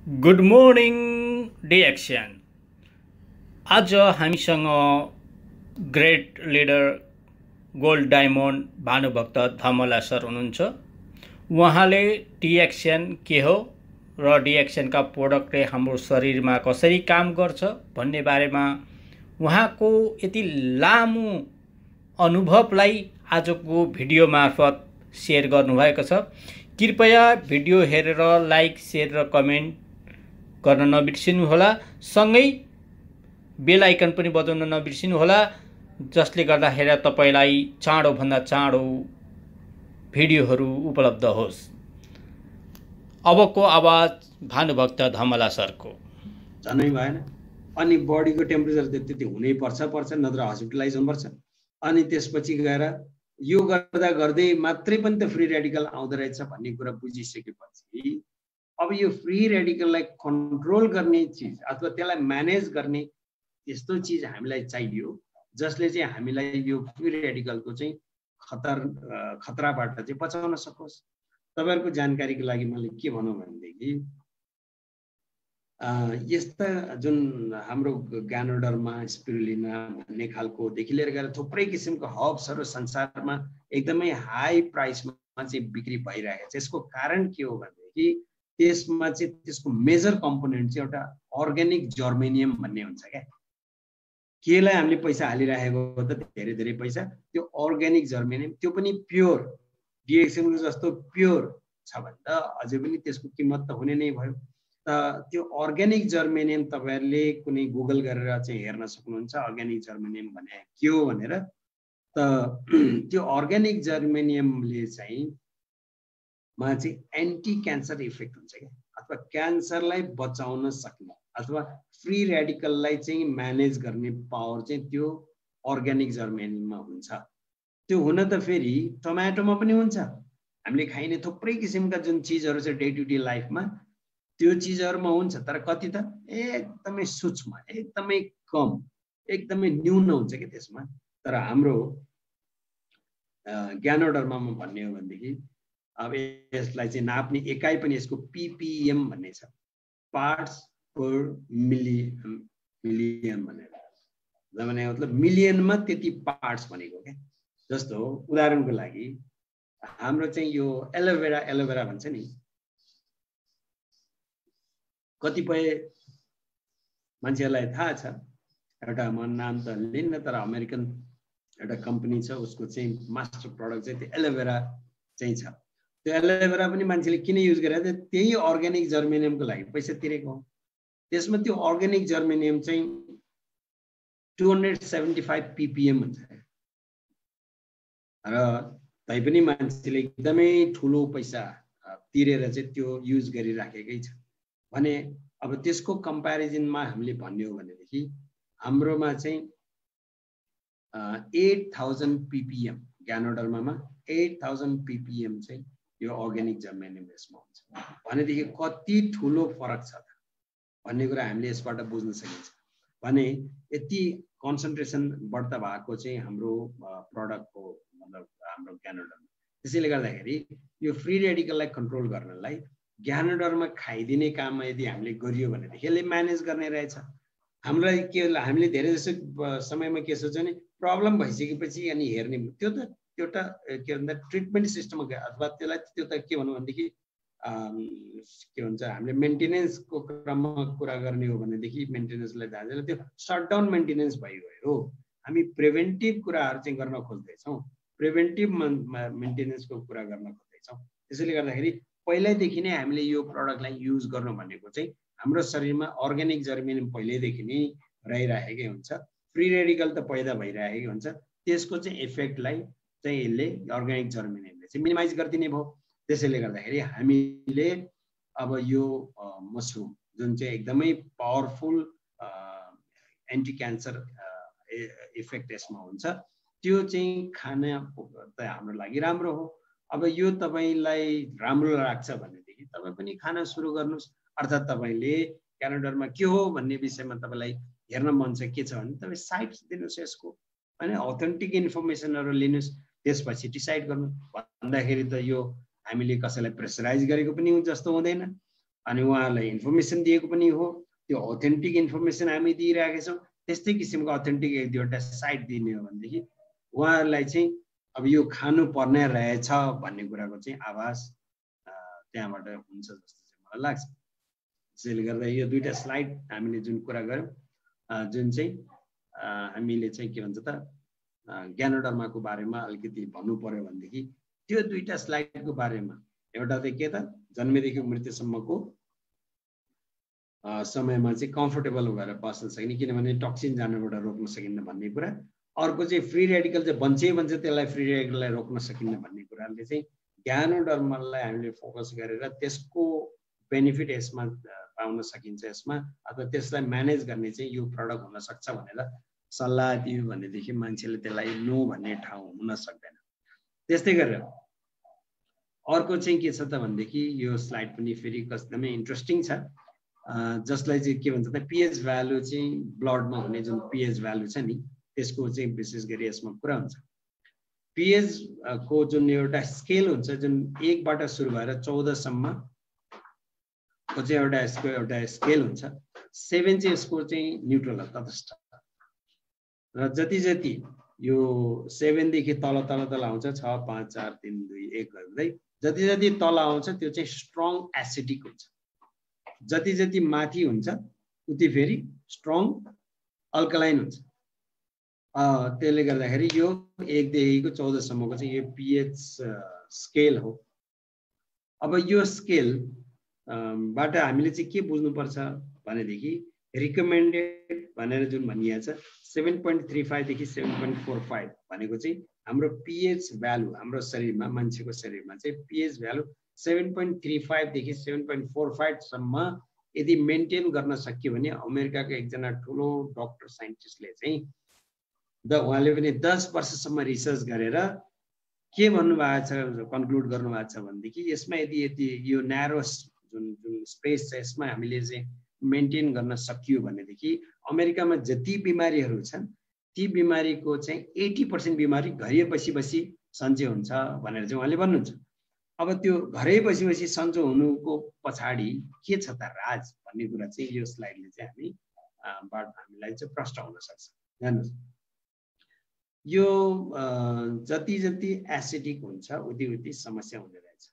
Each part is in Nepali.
Good morning DXN. आज हामीसँग great leader gold diamond Bhanubhakta Dhamala sir हुनुहुन्छ। उहाँले डिएक्सन के हो र डिएक्सनका प्रोडक्टले हाम्रो शरीरमा कसरी काम गर्छ भन्ने बारेमा उहाँको यति लामो अनुभवलाई आजको भिडियो मार्फत सेयर गर्नुभएको छ। कृपया भिडियो हेरेर लाइक, सेयर र कमेन्ट गर्न नबिर्सिनुहोला। सँगै बेल आइकन पनि बजाउन नबिर्सिनुहोला, जसले गर्दाखेरि तपाईलाई चाँडोभन्दा चाँडो भिडियोहरू उपलब्ध होस्। अबको आवाज भानुभक्त धमला सरको। झनै भएन। अनि बडीको टेम्परेचर त्यति हुनै पर्छ नत्र हस्पिटलाइज हुनुपर्छ। अनि त्यसपछि गएर यो गर्दा गर्दै मात्रै पनि त फ्री रेडिकल आउँदो रहेछ भन्ने कुरा बुझिसकेपछि अब यो फ्री रेडिकललाई कन्ट्रोल गर्ने चिज अथवा त्यसलाई म्यानेज गर्ने यस्तो चिज हामीलाई चाहियो जसले चाहिँ हामीलाई यो फ्री रेडिकलको चाहिँ खतराबाट चाहिँ बचाउन सकोस्। तपाईहरुको जानकारीको लागि मैले के भनौं भनेदेखि यस्ता जुन हाम्रो ग्यानोडर्मा, स्पिरुलिना भन्ने खालको देखि लिएर गएर थुप्रै किसिमको हर्ब्सहरु संसारमा एकदमै हाई प्राइसमा चाहिँ बिक्री भइरहेको छ। यसको कारण के हो भनेदेखि त्यसमा चाहिँ त्यसको मेजर कम्पोनेन्ट चाहिँ एउटा अर्ग्यानिक जर्मेनियम भन्ने हुन्छ क्या। केलाई हामीले पैसा हालिरहेको हो त धेरै धेरै पैसा, त्यो अर्ग्यानिक जर्मेनियम, त्यो पनि प्योर डिएक्सएम जस्तो प्योर छ भने त अझै पनि त्यसको किम्मत त हुने नै भयो। त्यो अर्ग्यानिक जर्मेनियम तपाईहरुले कुनै गुगल गरेर चाहिँ हेर्न सक्नुहुन्छ अर्ग्यानिक जर्मेनियम भने के हो भनेर। त्यो अर्ग्यानिक जर्मेनियमले चाहिँ मा चाहिँ एन्टी क्यान्सर इफेक्ट हुन्छ क्या, अथवा क्यान्सरलाई बचाउन सक्ने अथवा फ्री रेडिकललाई चाहिँ म्यानेज गर्ने पावर चाहिँ त्यो अर्ग्यानिक जर्मेनियममा हुन्छ। त्यो हुन त फेरि टमाटोमा पनि हुन्छ। हामीले खाइने थुप्रै किसिमका जुन चीजहरु छ डे टु डे लाइफमा त्यो चीजहरुमा हुन्छ, तर कति त एकदमै सूक्ष्म, एकदमै कम, एकदमै न्यून हुन्छ के त्यसमा। तर हाम्रो ग्यानोडर्मामा भन्ने हो भनेदेखि अब यसलाई चाहिँ नाप्ने एकाइ पनि यसको पीपीएम भन्ने छ, पार्ट्स पर मिलियन भनेर। जमाने मतलब मिलियनमा त्यति पार्ट्स भनेको क्या। जस्तो उदाहरणको लागि हाम्रो चाहिँ यो एलोभेरा भन्छ नि, कतिपय मान्छेलाई थाहा छ, एउटा म नाम त लिन्न, तर अमेरिकन एउटा कम्पनी छ, उसको चाहिँ मास्टर प्रोडक्ट चाहिँ त्यो एलोभेरा चाहिँ छ। त्यो एलोभेरा पनि मान्छेले किन युज गरेर त्यही अर्ग्यानिक जर्मेनियमको लागि पैसा तिरेको हो। त्यसमा त्यो अर्ग्यानिक जर्मेनियम चाहिँ 275 ppm हुन्छ र तैपनि मान्छेले एकदमै ठुलो पैसा तिरेर चाहिँ त्यो युज गरिराखेकै छ भने अब त्यसको कम्प्यारिजनमा हामीले भन्ने हो भनेदेखि हाम्रोमा चाहिँ 8000 ppm ग्यानोडर्मामा 8000 ppm चाहिँ यो अर्ग्यानिक जर्मेनियम यसमा हुन्छ भनेदेखि कति ठुलो फरक छ त भन्ने कुरा हामीले यसबाट बुझ्न सकिन्छ। भने यति कन्सन्ट्रेसन बढ्ता भएको चाहिँ हाम्रो प्रोडक्टको मतलब हाम्रो ग्यानोडर्मा। त्यसैले गर्दाखेरि यो फ्री रेडिकललाई कन्ट्रोल गर्नलाई ग्यानोडर्मा खाइदिने काममा यदि हामीले गरियो भनेदेखि यसले म्यानेज गर्ने रहेछ। हामीलाई के हामीले धेरै जसो समयमा के सोच्छ भने प्रब्लम भइसकेपछि अनि हेर्ने, त्यो त एउटा के भन्छ ट्रिटमेन्ट सिस्टममा अथवा त्यसलाई त्यो त के भनौँ भनेदेखि के भन्छ हामीले मेन्टेनेन्सको क्रममा कुरा गर्ने हो भनेदेखि मेन्टेनेन्सलाई दाजेर त्यो सटडाउन मेन्टेनेन्स भइगयो। हामी प्रिभेन्टिभ कुराहरू चाहिँ गर्न खोज्दैछौँ, प्रिभेन्टिभ मेन्टेनेन्सको कुरा गर्न खोज्दैछौँ। त्यसैले गर्दाखेरि पहिल्यैदेखि नै हामीले यो प्रडक्टलाई युज गर्नु भनेको चाहिँ हाम्रो शरीरमा अर्ग्यानिक जर्मेनियम पहिल्यैदेखि नै रहिरहेकै हुन्छ, फ्री रेडिकल त पैदा भइरहेकै हुन्छ। त्यसको चाहिँ इफेक्टलाई चाहिँ यसले अर्ग्यानिक जर्मेनियमले चाहिँ मिनिमाइज गरिदिने भयो। त्यसैले गर्दाखेरि हामीले अब यो मसरुम जुन चाहिँ एकदमै पावरफुल एन्टी क्यान्सर इफेक्ट यसमा हुन्छ, त्यो चाहिँ खाना त हाम्रो लागि राम्रो हो। अब यो तपाईलाई राम्रो लाग्छ भनेदेखि तपाई पनि खाना सुरु गर्नुस्। अर्थात् तपाईले ग्यानोडर्मा के हो भन्ने विषयमा तपाईलाई हेर्न मन छ के छ भने तपाई साइट्स दिनुस् यसको, हैन अथेन्टिक इन्फर्मेसनहरु लिनुस्, त्यसपछि डिसाइड गर्नु। भन्दाखेरि त यो हामीले कसैलाई प्रेसराइज गरेको पनि जस्तो हुँदैन। अनि उहाँलाई इन्फर्मेसन दिएको पनि हो, त्यो अथेन्टिक इन्फर्मेसन हामी दिइरहेका छौँ। त्यस्तै किसिमको अथेन्टिक एक दुईवटा साइट दिने हो भनेदेखि उहाँहरूलाई चाहिँ अब यो खानु पर्ने रहेछ भन्ने कुराको चाहिँ आभास त्यहाँबाट हुन्छ जस्तो चाहिँ मलाई लाग्छ। त्यसैले गर्दा यो दुईटा स्लाइड हामीले जुन कुरा गऱ्यौँ, जुन चाहिँ हामीले चाहिँ के भन्छ त ज्ञानोडर्माको बारेमा अलिकति भन्नु पर्यो भनेदेखि त्यो दुईटा स्लाइडको बारेमा एउटा चाहिँ के त जन्मेदेखि मृत्युसम्मको समयमा चाहिँ कम्फर्टेबल भएर बस्न सकिने, किनभने टक्सिन जानबाट रोक्न सकिन्न भन्ने कुरा। अर्को चाहिँ फ्री रेडिकल चाहिँ बन्छ त्यसलाई फ्री रेडिकललाई रोक्न सकिन्न भन्ने कुराले चाहिँ ज्ञानोडर्मालाई हामीले फोकस गरेर त्यसको बेनिफिट यसमा पाउन सकिन्छ यसमा, अथवा त्यसलाई म्यानेज गर्ने चाहिँ यो प्रडक्ट हुन सक्छ भनेर सल्लाह दियो भनेदेखि मान्छेले त्यसलाई नो भन्ने ठाउँ हुन सक्दैन। त्यस्तै गरेर अर्को चाहिँ के छ त भनेदेखि यो स्लाइड पनि फेरि एकदमै इन्ट्रेस्टिङ छ, जसलाई चाहिँ के भन्छ त पीएच भ्यालु चाहिँ ब्लडमा हुने जुन पीएच भ्यालु छ नि त्यसको चाहिँ विशेष गरी यसमा कुरा हुन्छ। पीएच को जुन एउटा स्केल हुन्छ जुन 1 बाट सुरु भएर 14 सम्म को चाहिँ एउटा स्केल हुन्छ। 7 चाहिँ यसको चाहिँ न्युट्रल हो, तटस्थ, र जति जति यो 7 देखि तल आउँछ 6 5 4 3 2 1 गर्दै जति जति तल आउँछ त्यो चाहिँ स्ट्रङ एसिडिक हुन्छ, जति जति माथि हुन्छ उति फेरि स्ट्रङ अल्कलाइन हुन्छ। त्यसले गर्दाखेरि यो 1 देखिको 14 सम्मको चाहिँ यो पीएच स्केल हो। अब यो स्केल बाट हामीले चाहिँ के बुझ्नुपर्छ भनेदेखि रिकमेन्डेड भनेर जुन भनिएको छ 7.35 देखि 7.45 भनेको चाहिँ हाम्रो पीएच भ्यालु हाम्रो शरीरमा मान्छेको शरीरमा चाहिँ पीएच भ्यालु 7.35 देखि 7.45 सम्म यदि मेन्टेन गर्न सकियो भने अमेरिकाको एकजना ठुलो डक्टर साइन्टिस्टले चाहिँ उहाँले पनि 10 वर्षसम्म रिसर्च गरेर के भन्नुभएको छ कन्क्लुड गर्नुभएको छ भनेदेखि यसमा यदि यो न्यारो जुन स्पेस छ यसमा हामीले चाहिँ मेन्टेन गर्न सकियो भनेदेखि अमेरिकामा जति बिमारीहरू छन् ती बिमारीको चाहिँ 80% बिमारी घरै बसी सन्चो हुन्छ भनेर चाहिँ उहाँले भन्नुहुन्छ। अब त्यो घरै बसी सन्चो हुनुको पछाडि के छ त राज भन्ने कुरा चाहिँ यो स्लाइडले चाहिँ हामीलाई चाहिँ प्रष्ट हुन सक्छ। हेर्नुहोस्, यो जति जति एसिडिक हुन्छ उति उति समस्या हुने रहेछ।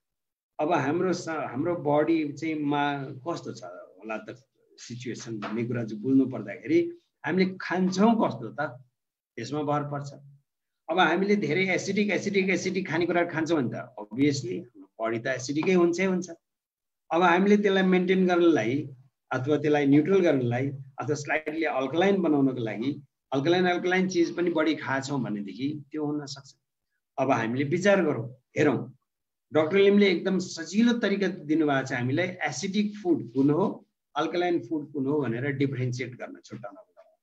अब हाम्रो बडी चाहिँ मा कस्तो छ होला त सिचुएसन भन्ने कुरा चाहिँ बुझ्नु पर्दाखेरि हामीले खान्छौँ कस्तो त त्यसमा भर पर्छ। अब हामीले धेरै एसिडिक खानेकुरा खान्छौँ भने त अभियसली बडी त एसिडिकै हुन्छ। अब हामीले त्यसलाई मेन्टेन गर्नलाई अथवा त्यसलाई न्युट्रल गर्नलाई अथवा स्लाइडली अल्कलाइन बनाउनको लागि अल्कलाइन चिज पनि बढी खाछौँ भनेदेखि त्यो हुन सक्छ। अब हामीले विचार गरौँ, हेरौँ, डाक्टर लिमले एकदम सजिलो तरिका दिनुभएको छ हामीलाई एसिडिक फुड कुन हो अल्कलाइन फुड कुन हो भनेर डिफरेन्सिएट गर्न छुट्याउनको लागि।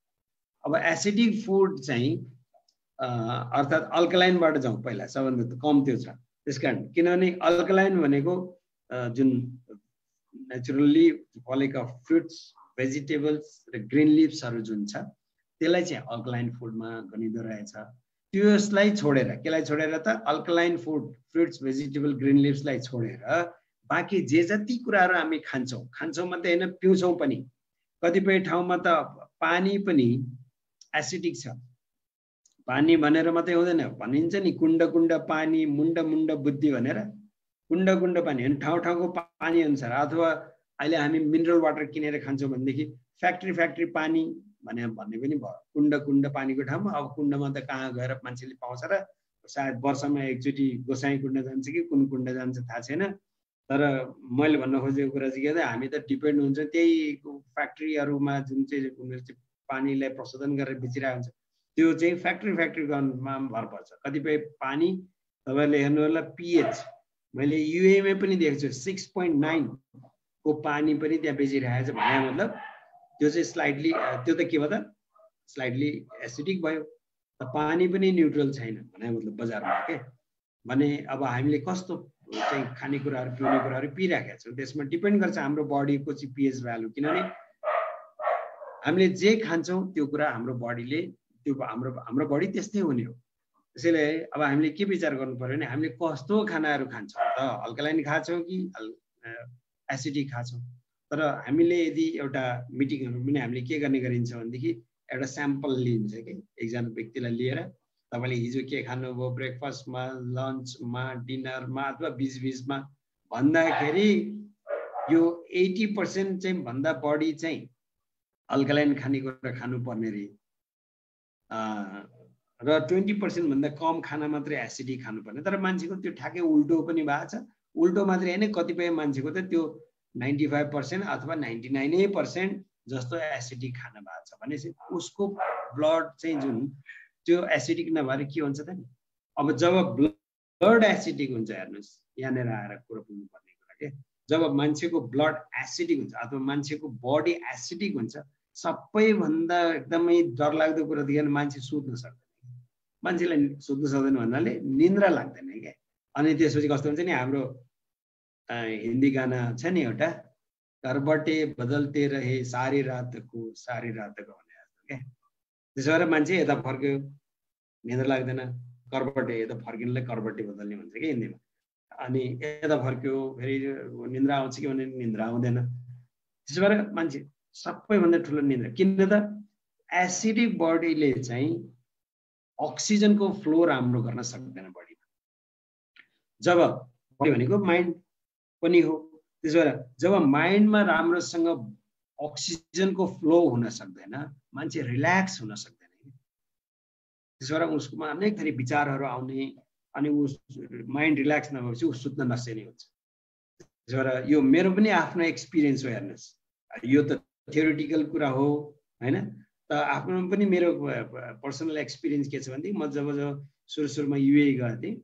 अब एसिडिक फुड चाहिँ अर्थात् अल्कलाइनबाट जाउँ पहिला, सबभन्दा कम त्यो छ। त्यसकारण किनभने अल्कलाइन भनेको जुन नेचुरली फलेका फ्रुट्स भेजिटेबल्स र ग्रिन लिभ्सहरू जुन छ त्यसलाई चाहिँ अल्कलाइन फुडमा गनिँदो रहेछ। त्यसलाई छोडेर केलाई छोडेर त alkaline food fruits vegetable green लिभ्सलाई छोडेर बाँकी जे जति कुराहरू हामी खान्छौँ मात्रै होइन पिउँछौँ पनि। कतिपय ठाउँमा त पानी पनि एसिडिक छ। पानी भनेर मात्रै हुँदैन, भनिन्छ नि कुण्ड पानी मुण्ड बुद्धि भनेर। कुण्ड पानी ठाउँ ठाउँको पानी अनुसार, अथवा अहिले हामी मिनरल वाटर किनेर खान्छौँ भनेदेखि फ्याक्ट्री पानी भन्ने पनि भयो। कुण्ड पानीको ठाउँमा अब कुण्डमा त कहाँ गएर मान्छेले पाउँछ र सायद वर्षमा एकचोटि गोसाई कुण्ड जान्छ कि कुन कुण्ड जान्छ थाहा छैन। तर मैले भन्न खोजेको कुरा चाहिँ के त हामी त डिपेन्ड हुन्छ त्यही फ्याक्ट्रीहरूमा जुन चाहिँ उनीहरू चाहिँ पानीलाई प्रशोधन गरेर बेचिरहेको हुन्छ त्यो चाहिँ फ्याक्ट्रीमा भर पर्छ। कतिपय पानी तपाईँहरूले हेर्नु होला पीएच मैले युएमा पनि देखेको छु 6.9 को पानी पनि त्यहाँ बेचिरहेको छ भने मतलब त्यो चाहिँ स्लाइडली त्यो त के भयो त स्लाइडली एसिडिक भयो। पानी पनि न्युट्रल छैन भने मतलब बजारमा के भने अब हामीले कस्तो चाहिँ खानेकुराहरू पिउने कुराहरू पिइराखेका छौँ त्यसमा डिपेन्ड गर्छ हाम्रो बडीको चाहिँ पीएच भ्यालु। किनभने हामीले जे खान्छौँ त्यो कुरा हाम्रो बडीले त्यो हाम्रो बडी त्यस्तै हुने हो। त्यसैले अब हामीले के विचार गर्नु पर्यो भने हामीले कस्तो खानाहरू खान्छौँ त, अल्कलाइन खान्छौँ कि एसिडिक खान्छौँ। तर हामीले यदि एउटा मिटिङहरु पनि हामीले के गर्ने गरिन्छ भनेदेखि एउटा स्याम्पल लिन्छ के एकजना व्यक्तिलाई लिएर तपाईले हिजो के खानुभयो ब्रेकफास्टमा लन्चमा डिनरमा अथवा बीचमा भन्दाखेरि यो 80% चाहिँ भन्दा बढी चाहिँ अल्कलाइन खानेकुरा खानुपर्ने रे र 20% भन्दा कम खाना मात्रै एसिडिक खानुपर्ने तर मान्छेको त्यो ठ्याक्कै उल्टो पनि भएको छ उल्टो मात्रै हैन कतिपय मान्छेको त त्यो 95% अथवा 99% जस्तो एसिडिक खाना भएको छ भनेपछि उसको ब्लड चाहिँ जुन त्यो एसिडिक नभएर के हुन्छ त नि अब जब ब्लड एसिडिक हुन्छ हेर्नुस् यहाँनेर आएर कुरा बुझ्नु पर्ने कुरा के जब मान्छेको ब्लड एसिडिक हुन्छ अथवा मान्छेको बडी एसिडिक हुन्छ सबैभन्दा एकदमै डरलाग्दो कुरा देखेन मान्छे सुत्न सक्दैन मान्छेलाई सुत्न सक्दैन भन्नाले निन्द्रा लाग्दैन के अनि त्यसपछि कस्तो हुन्छ नि हाम्रो हिन्दी गाना छ नि एउटा करबटे बदलते रहे सारी रातको भने जस्तो के त्यसो भएर मान्छे यता फर्क्यो निन्द्रा लाग्दैन करबटे यता फर्किनलाई करबटे बदल्ने भन्छ के हिन्दीमा अनि यता फर्क्यो फेरि निन्द्रा आउँछ कि भने निन्द्रा आउँदैन त्यसो भएर मान्छे सबैभन्दा ठुलो निन्द्रा किन त एसिडिक बडीले चाहिँ अक्सिजनको फ्लो राम्रो गर्न सक्दैन बडीमा जब बडी भनेको माइन्ड पनि हो त्यसो भएर जब माइन्डमा राम्रोसँग अक्सिजनको फ्लो हुन सक्दैन मान्छे रिल्याक्स हुन सक्दैन त्यसो भएर उसकोमा अनेक थरी विचारहरू आउने अनि उस माइन्ड रिल्याक्स नभएपछि उ सुत्न नसक्ने हुन्छ त्यसो भएर यो मेरो पनि आफ्नो एक्सपिरियन्स हो हेर्नुस् यो त थ्योरिटिकल कुरा हो हैन त आफ्नो पनि मेरो पर्सनल एक्सपिरियन्स के छ भने म जब सुरुमा युए गएको थिएँ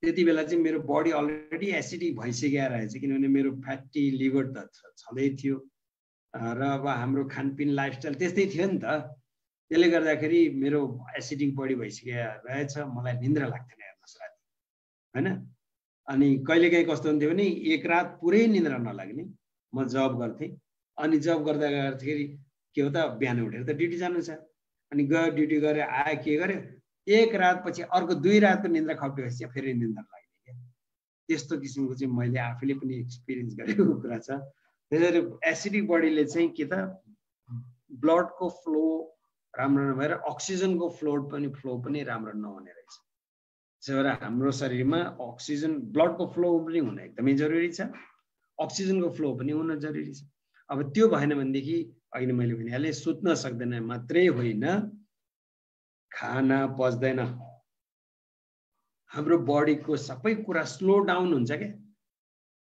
त्यति बेला चाहिँ मेरो बडी अलरेडी एसिडिक भइसकेको रहेछ किनभने मेरो फ्याटी लिभर त छँदै थियो र अब हाम्रो खानपिन लाइफस्टाइल त्यस्तै थियो नि त त्यसले गर्दाखेरि मेरो एसिडिक बडी भइसकेको रहेछ मलाई निन्द्रा लाग्थेन हेर्नुहोस् राति हैन अनि कहिलेकाहीँ कस्तो हुन्थ्यो भने एक रात पुरै निन्द्रा नलाग्ने म जब गर्थेँ अनि जब गर्दाखेरि के हो त बिहान उठेर त ड्युटी जानु छ अनि गयो ड्युटी गरेर आए के गर्यो एक रात पछि अर्को 2 रातको निन्द्रा खपेपछि फेरि निन्द्रा लाग्ने क्या त्यस्तो किसिमको चाहिँ मैले आफैले पनि एक्सपिरियन्स गरेको कुरा छ त्यसैले एसिडिक बडीले चाहिँ के त ब्लडको फ्लो राम्रो नभएर अक्सिजनको फ्लो पनि राम्रो नहुने रहेछ त्यसो भएर हाम्रो शरीरमा अक्सिजन ब्लडको फ्लो पनि हुन एकदमै जरुरी छ अक्सिजनको फ्लो पनि हुन जरुरी छ अब त्यो भएन भनेदेखि अहिले मैले भनिहालेँ सुत्न सक्दैन मात्रै होइन खाना पच्दैन हाम्रो बडीको सबै कुरा स्लो डाउन हुन्छ के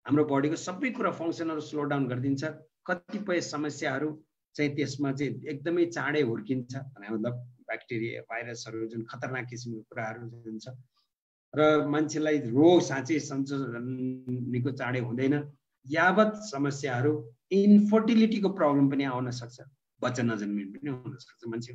हाम्रो बडीको सबै कुरा फङ्सनहरु स्लो डाउन गरिदिन्छ कतिपय समस्याहरू चाहिँ त्यसमा चाहिँ एकदमै चाँडै हुर्किन्छ मतलब ब्याक्टेरिया भाइरसहरु जुन खतरनाक किसिमको कुराहरु हुन्छ र मान्छेलाई रोग साँच्चै निको चाँडै हुँदैन यावत समस्याहरू इन्फर्टिलिटीको प्रब्लम पनि आउन सक्छ बच्चा नजन्मिने पनि हुन सक्छ मान्छे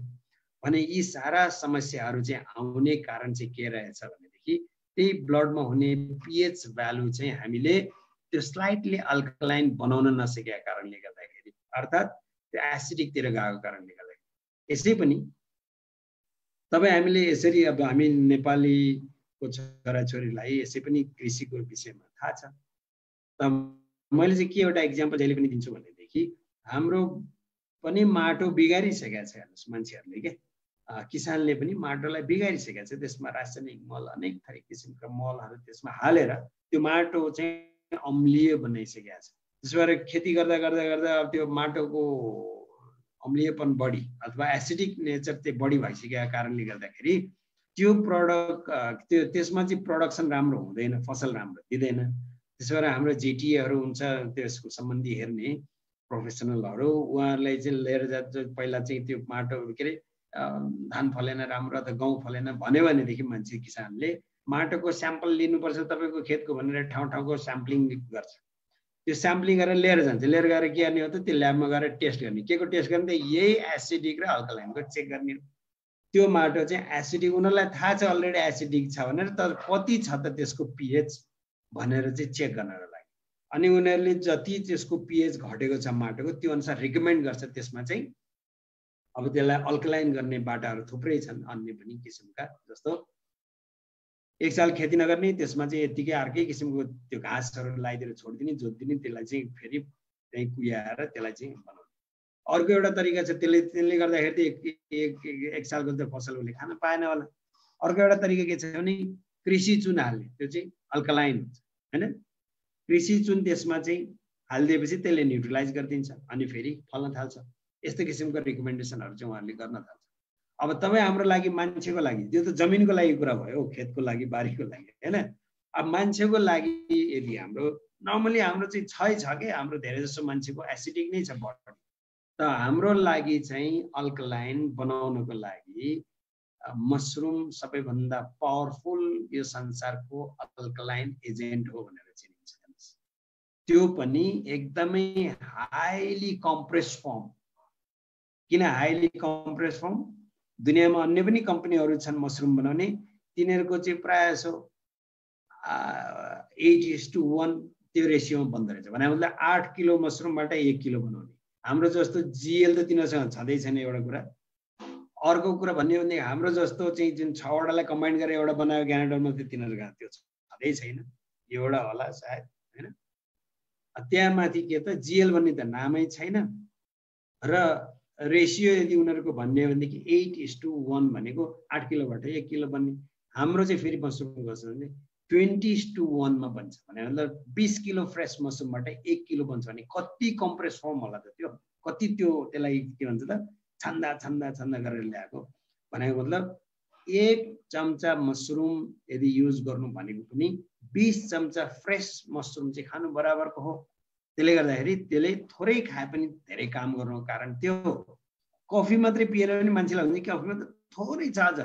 भने यी सारा समस्याहरू चाहिँ आउने कारण चाहिँ के रहेछ भनेदेखि त्यही ब्लडमा हुने पीएच भ्यालु चाहिँ हामीले त्यो स्लाइटली अल्कलाइन बनाउन नसकेका कारणले गर्दाखेरि अर्थात त्यो एसिडिक तिर गएको कारणले गर्दाखेरि यसै पनि तपाई हामीले यसरी अब हामी नेपालीको छोराछोरीलाई यसै पनि कृषिको विषयमा थाहा छ त मैले चाहिँ के एउटा एक्जाम्पल जहिले पनि दिन्छु भनेदेखि हाम्रो पनि माटो बिगारिसकेको छ हेर्नुस् मान्छेहरूले के किसानले पनि माटोलाई बिगारिसकेको छ त्यसमा रासायनिक मल अनेक थरी किसिमका मलहरू त्यसमा हालेर त्यो माटो चाहिँ अम्लीय बनाइसकेको छ त्यसो भएर खेती गर्दा गर्दा गर्दा त्यो माटोको अम्लीयपन बढी अथवा एसिडिक नेचर चाहिँ बढी भइसकेको कारणले गर्दाखेरि त्यो प्रडक्ट त्यसमा चाहिँ प्रोडक्सन राम्रो हुँदैन फसल राम्रो दिँदैन त्यसो भएर हाम्रो जेटीएहरू हुन्छ त्यसको सम्बन्धी हेर्ने प्रोफेसनलहरू उहाँहरूलाई चाहिँ लिएर जान्छ पहिला चाहिँ त्यो माटो के अरे धान फलेन राम्रो अथवा गहुँ फलेन भन्यो भनेदेखि मान्छे किसानले माटोको स्याम्पल लिनुपर्छ तपाईँको खेतको भनेर ठाउँ ठाउँको स्याम्पलिङ गर्छ त्यो स्याम्पलिङ गरेर लिएर जान्छ लिएर गएर के गर्ने हो त त्यो ल्याबमा गएर टेस्ट गर्ने के को टेस्ट गर्ने त यही एसिडिक र अल्कलाइनको चेक गर्ने त्यो माटो चाहिँ एसिडिक उनीहरूलाई थाहा छ अलरेडी एसिडिक छ भनेर तर कति छ त त्यसको पीएच भनेर चाहिँ चेक गर्नको लागि अनि उनीहरूले जति त्यसको पीएच घटेको छ माटोको त्यो अनुसार रिकमेन्ड गर्छ त्यसमा चाहिँ अब त्यसलाई अल्कलाइन गर्ने बाटाहरू थुप्रै छन् अन्य पनि किसिमका जस्तो एक साल खेती नगर्ने त्यसमा चाहिँ यतिकै अर्कै किसिमको त्यो घाँसहरू लगाइदिएर छोड्दिने जोत्दिने त्यसलाई चाहिँ फेरि त्यही कुहाएर त्यसलाई चाहिँ बनाउने। अर्को एउटा तरिका छ, त्यसले गर्दाखेरि एक सालको त फसल उसले खान पाएन होला। अर्को एउटा तरिका के छ भने कृषि चुन हाल्ने, त्यो चाहिँ अल्कलाइन हुन्छ हैन। कृषि चुन त्यसमा चाहिँ हालिदिएपछि त्यसले न्युट्रलाइज गरिदिन्छ अनि फेरि फल्न थाल्छ। यस्तो किसिमको रिकमेन्डेसनहरू चाहिँ उहाँहरूले गर्न थाल्छ। अब तपाईँ हाम्रो लागि, मान्छेको लागि, त्यो त जमिनको लागि कुरा भयो, खेतको लागि, बारीको लागि हैन। अब मान्छेको लागि यदि हाम्रो नर्मली हाम्रो चाहिँ छ के हाम्रो धेरै जसो मान्छेको एसिडिक नै छ बडी, त हाम्रो लागि चाहिँ अल्कलाइन बनाउनको लागि मसरुम सबैभन्दा पावरफुल यो संसारको अल्कलाइन एजेन्ट हो भनेर चिनिन्छ। त्यो पनि एकदमै हाइली कम्प्रेस फर्म। किन हाइली कम्प्रेस फर्म? दुनियाँमा अन्य पनि कम्पनीहरू छन् मसरुम बनाउने, तिनीहरूको चाहिँ प्रायः सो 8:1 त्यो रेसियोमा बन्द रहेछ। भने मतलब 8 किलो मसरुमबाट 1 किलो बनाउने। हाम्रो जस्तो जिएल त तिनीहरूसँग छँदै छैन एउटा कुरा। अर्को कुरा भन्ने भने हाम्रो जस्तो चाहिँ जुन 6 वटालाई कम्बाइन गरेर एउटा बनायो ग्यानेडरमा, त्यो तिनीहरूसँग त्यो छँदै छैन। एउटा होला सायद हैन। त्यहाँ माथि के त जिएल भन्ने त नामै छैन र रेसियो यदि उनीहरूको भन्ने हो भनेदेखि 8:1 भनेको 8 किलोबाट 1 किलो बन्ने। हाम्रो चाहिँ फेरि मसरुम गर्छ भने 20:1 मा बन्छ। भने मतलब 20 किलो फ्रेस मसरुमबाट 1 किलो बन्छ भने कति कम्प्रेस फर्म होला त त्यो, कति त्यो त्यसलाई के भन्छ त छन्दा छन्दा छन्दा गरेर ल्याएको। भनेको मतलब 1 चम्चा मसरुम यदि युज गर्नु भनेको पनि 20 चम्चा फ्रेस मसरुम चाहिँ खानु बराबरको हो। त्यसले गर्दाखेरि त्यसले थोरै खाए पनि धेरै काम गर्नुको कारण त्यो हो। कफी मात्रै पिएर पनि मान्छेलाई हुन्छ कि कफीमा त थोरै छ अझ,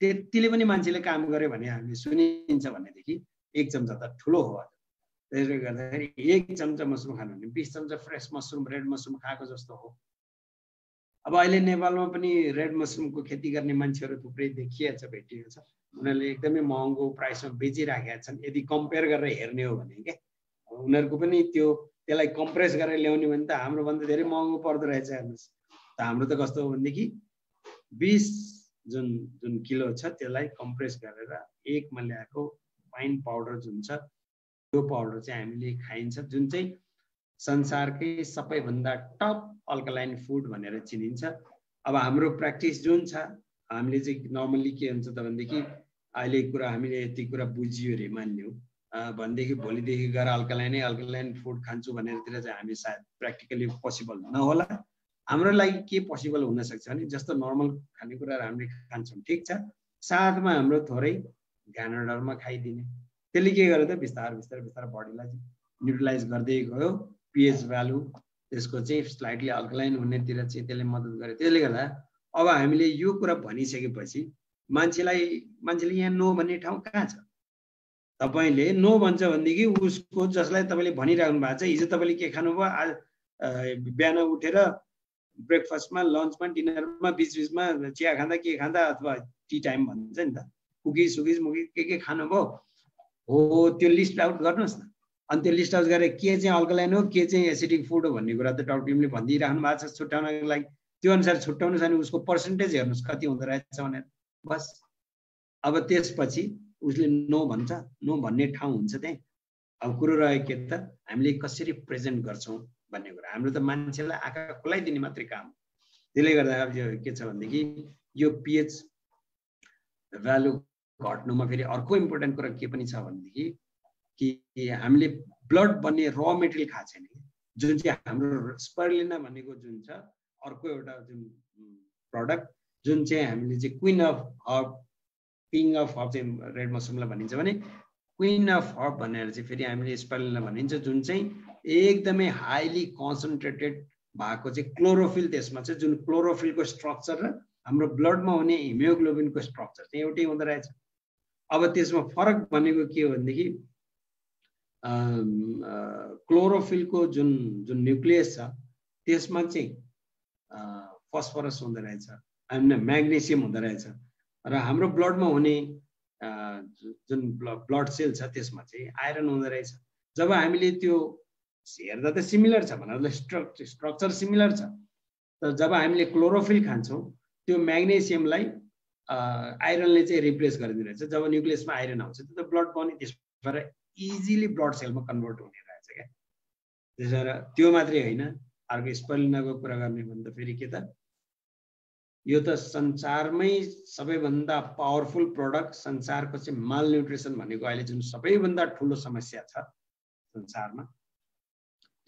त्यतिले पनि मान्छेले काम गर्यो भने हामीले सुनिन्छ भनेदेखि 1 चम्चा त ठुलो हो। त्यसले गर्दाखेरि 1 चम्चा मसरुम खानु भने 20 चम्चा फ्रेस मसरुम, रेड मसरुम खाएको जस्तो हो। अब अहिले नेपालमा पनि रेड मसरुमको खेती गर्ने मान्छेहरू थुप्रै देखिएको छ, भेटिएको छ। उनीहरूले एकदमै महँगो प्राइसमा बेचिराखेका छन्। यदि कम्पेयर गरेर हेर्ने हो भने के उनीहरूको पनि त्यसलाई कम्प्रेस गरेर ल्याउने भने त हाम्रो भन्दा धेरै महँगो पर्दो रहेछ। हेर्नुहोस् त हाम्रो त कस्तो हो भनेदेखि 20 जुन किलो छ त्यसलाई कम्प्रेस गरेर 1 मा ल्याएको फाइन पाउडर जुन छ त्यो पाउडर चाहिँ हामीले खाइन्छ, जुन चाहिँ संसारकै सबैभन्दा टप अल्कलाइन फुड भनेर चिनिन्छ। अब हाम्रो प्र्याक्टिस जुन छ, हामीले चाहिँ नर्मली के हुन्छ त भनेदेखि अहिले कुरा हामीले यति कुरा बुझियो रे मान्यौ भनेदेखि भोलिदेखि गएर अल्कलाइन फुड खान्छु भनेरतिर चाहिँ हामी सायद प्र्याक्टिकली पोसिबल नहोला। हाम्रो लागि के पोसिबल हुन सक्छ भने जस्तो नर्मल खानेकुराहरू हामीले खान्छौँ ठिक छ, साथमा हाम्रो थोरै ग्यानोडरमा खाइदिने। त्यसले के गर्यो त बिस्तार बडीलाई न्युट्रलाइज गर्दै गयो। पीएच भ्यालु त्यसको चाहिँ स्लाइटली अल्कलाइन हुनेतिर चाहिँ त्यसले मद्दत गर्यो। त्यसले गर्दा अब हामीले यो कुरा भनिसकेपछि मान्छेले यहाँ नो भन्ने ठाउँ कहाँ छ? तपाईले नो भन्छ भनेदेखि उसको जसलाई तपाईले भनिराख्नु भएको छ, हिजो तपाईले के खानुभयो, आज बिहान उठेर ब्रेकफास्टमा, लन्चमा, डिनरमा, बीचमा चिया खाँदा के खाँदा अथवा टी टाइम भन्छ नि त, कुकिज के खानुभयो हो, त्यो लिस्ट आउट गर्नुहोस् न। अनि त्यो लिस्ट आउट गरेर के चाहिँ अल्कलाइन हो, के चाहिँ एसिडिक फुड हो भन्ने कुरा त डाक्टर टिमले भनिदिइराख्नु भएको छ छुट्याउनको लागि। त्यो अनुसार छुट्याउनुहोस् अनि उसको पर्सेन्टेज हेर्नुहोस् कति हुँदो रहेछ भनेर, बस। अब त्यसपछि उसले नो भन्छ, नो भन्ने ठाउँ हुन्छ त्यही। अब कुरो रह्यो के त हामीले कसरी प्रेजेन्ट गर्छौँ भन्ने कुरा। हाम्रो त मान्छेलाई आँखा खुलाइदिने मात्रै काम। त्यसले गर्दा अब के छ भनेदेखि यो पीएच भ्यालु घट्नुमा फेरि अर्को इम्पोर्टेन्ट कुरा के पनि छ भनेदेखि कि हामीले ब्लड बन्ने र मेटेरियल खाएको छैन, जुन चाहिँ हाम्रो स्पाइरुलिना भनेको जुन छ अर्को एउटा जुन प्रडक्ट, जुन चाहिँ हामीले चाहिँ queen of herb, king of herb चाहिँ रेड मसरुमलाई भनिन्छ भने क्वीन अफ हर्ब भनेर चाहिँ फेरि हामीले स्पाइरुलिना भनिन्छ, जुन चाहिँ एकदमै हाइली कन्सन्ट्रेटेड भएको चाहिँ क्लोरोफिल त्यसमा छ, जुन क्लोरोफिलको स्ट्रक्चर र हाम्रो ब्लडमा हुने हिमोग्लोबिनको स्ट्रक्चर चाहिँ एउटै हुँदो रहेछ। अब त्यसमा फरक भनेको के हो भनेदेखि क्लोरोफिलको जुन न्युक्लियस छ त्यसमा चाहिँ फस्फरस हुँदो रहेछ, म्याग्नेसियम हुँदो रहेछ, र हाम्रो ब्लडमा हुने जुन ब्लड सेल छ त्यसमा चाहिँ आइरन हुँदो रहेछ। जब हामीले त्यो हेर्दा त सिमिलर छ भन्नाले स्ट्रक्चर सिमिलर छ, तर जब हामीले क्लोरोफिल खान्छौँ त्यो म्याग्नेसियमलाई आइरनले चाहिँ रिप्लेस गरिदिँदो रहेछ। जब न्युक्लियसमा आइरन आउँछ त्यो त ब्लड पनि त्यसबाट इजिली ब्लड सेलमा कन्भर्ट हुने रहेछ क्या। त्यसैले त्यो मात्रै होइन, अर्को स्पिरुलिनाको कुरा गर्ने भन्दा फेरि के त, यो त संसारमै सबैभन्दा पावरफुल प्रोडक्ट, संसारको चाहिँ मालन्युट्रिसन भनेको अहिले जुन सबैभन्दा ठुलो समस्या छ संसारमा,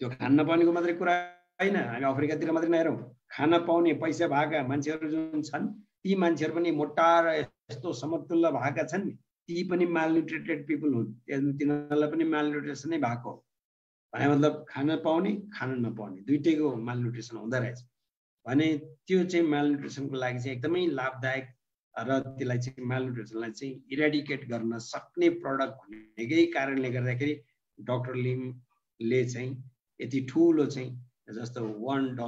त्यो खान नपाउनेको मात्रै कुरा होइन। हामी अफ्रिकातिर मात्रै नहेरौँ, खान पाउने पैसा भएका मान्छेहरू जुन छन् ती मान्छेहरू पनि मोटा र यस्तो समतुल्य भएका छन्, ती पनि मालन्युट्रिटेड पिपल हुन्, तिनीहरूलाई पनि मालन्युट्रिसन नै भएको हो। भने मतलब खान पाउने खान नपाउने दुईटैको मालन्युट्रिसन हुँदो रहेछ भने त्यो चाहिँ मालन्युट्रिसनको लागि चाहिँ एकदमै लाभदायक र त्यसलाई चाहिँ मालन्युट्रिसनलाई चाहिँ इरेडिकेट गर्न सक्ने प्रडक्ट भनेकै कारणले गर्दाखेरि डाक्टर लिमले चाहिँ यति ठुलो चाहिँ जस्तो $1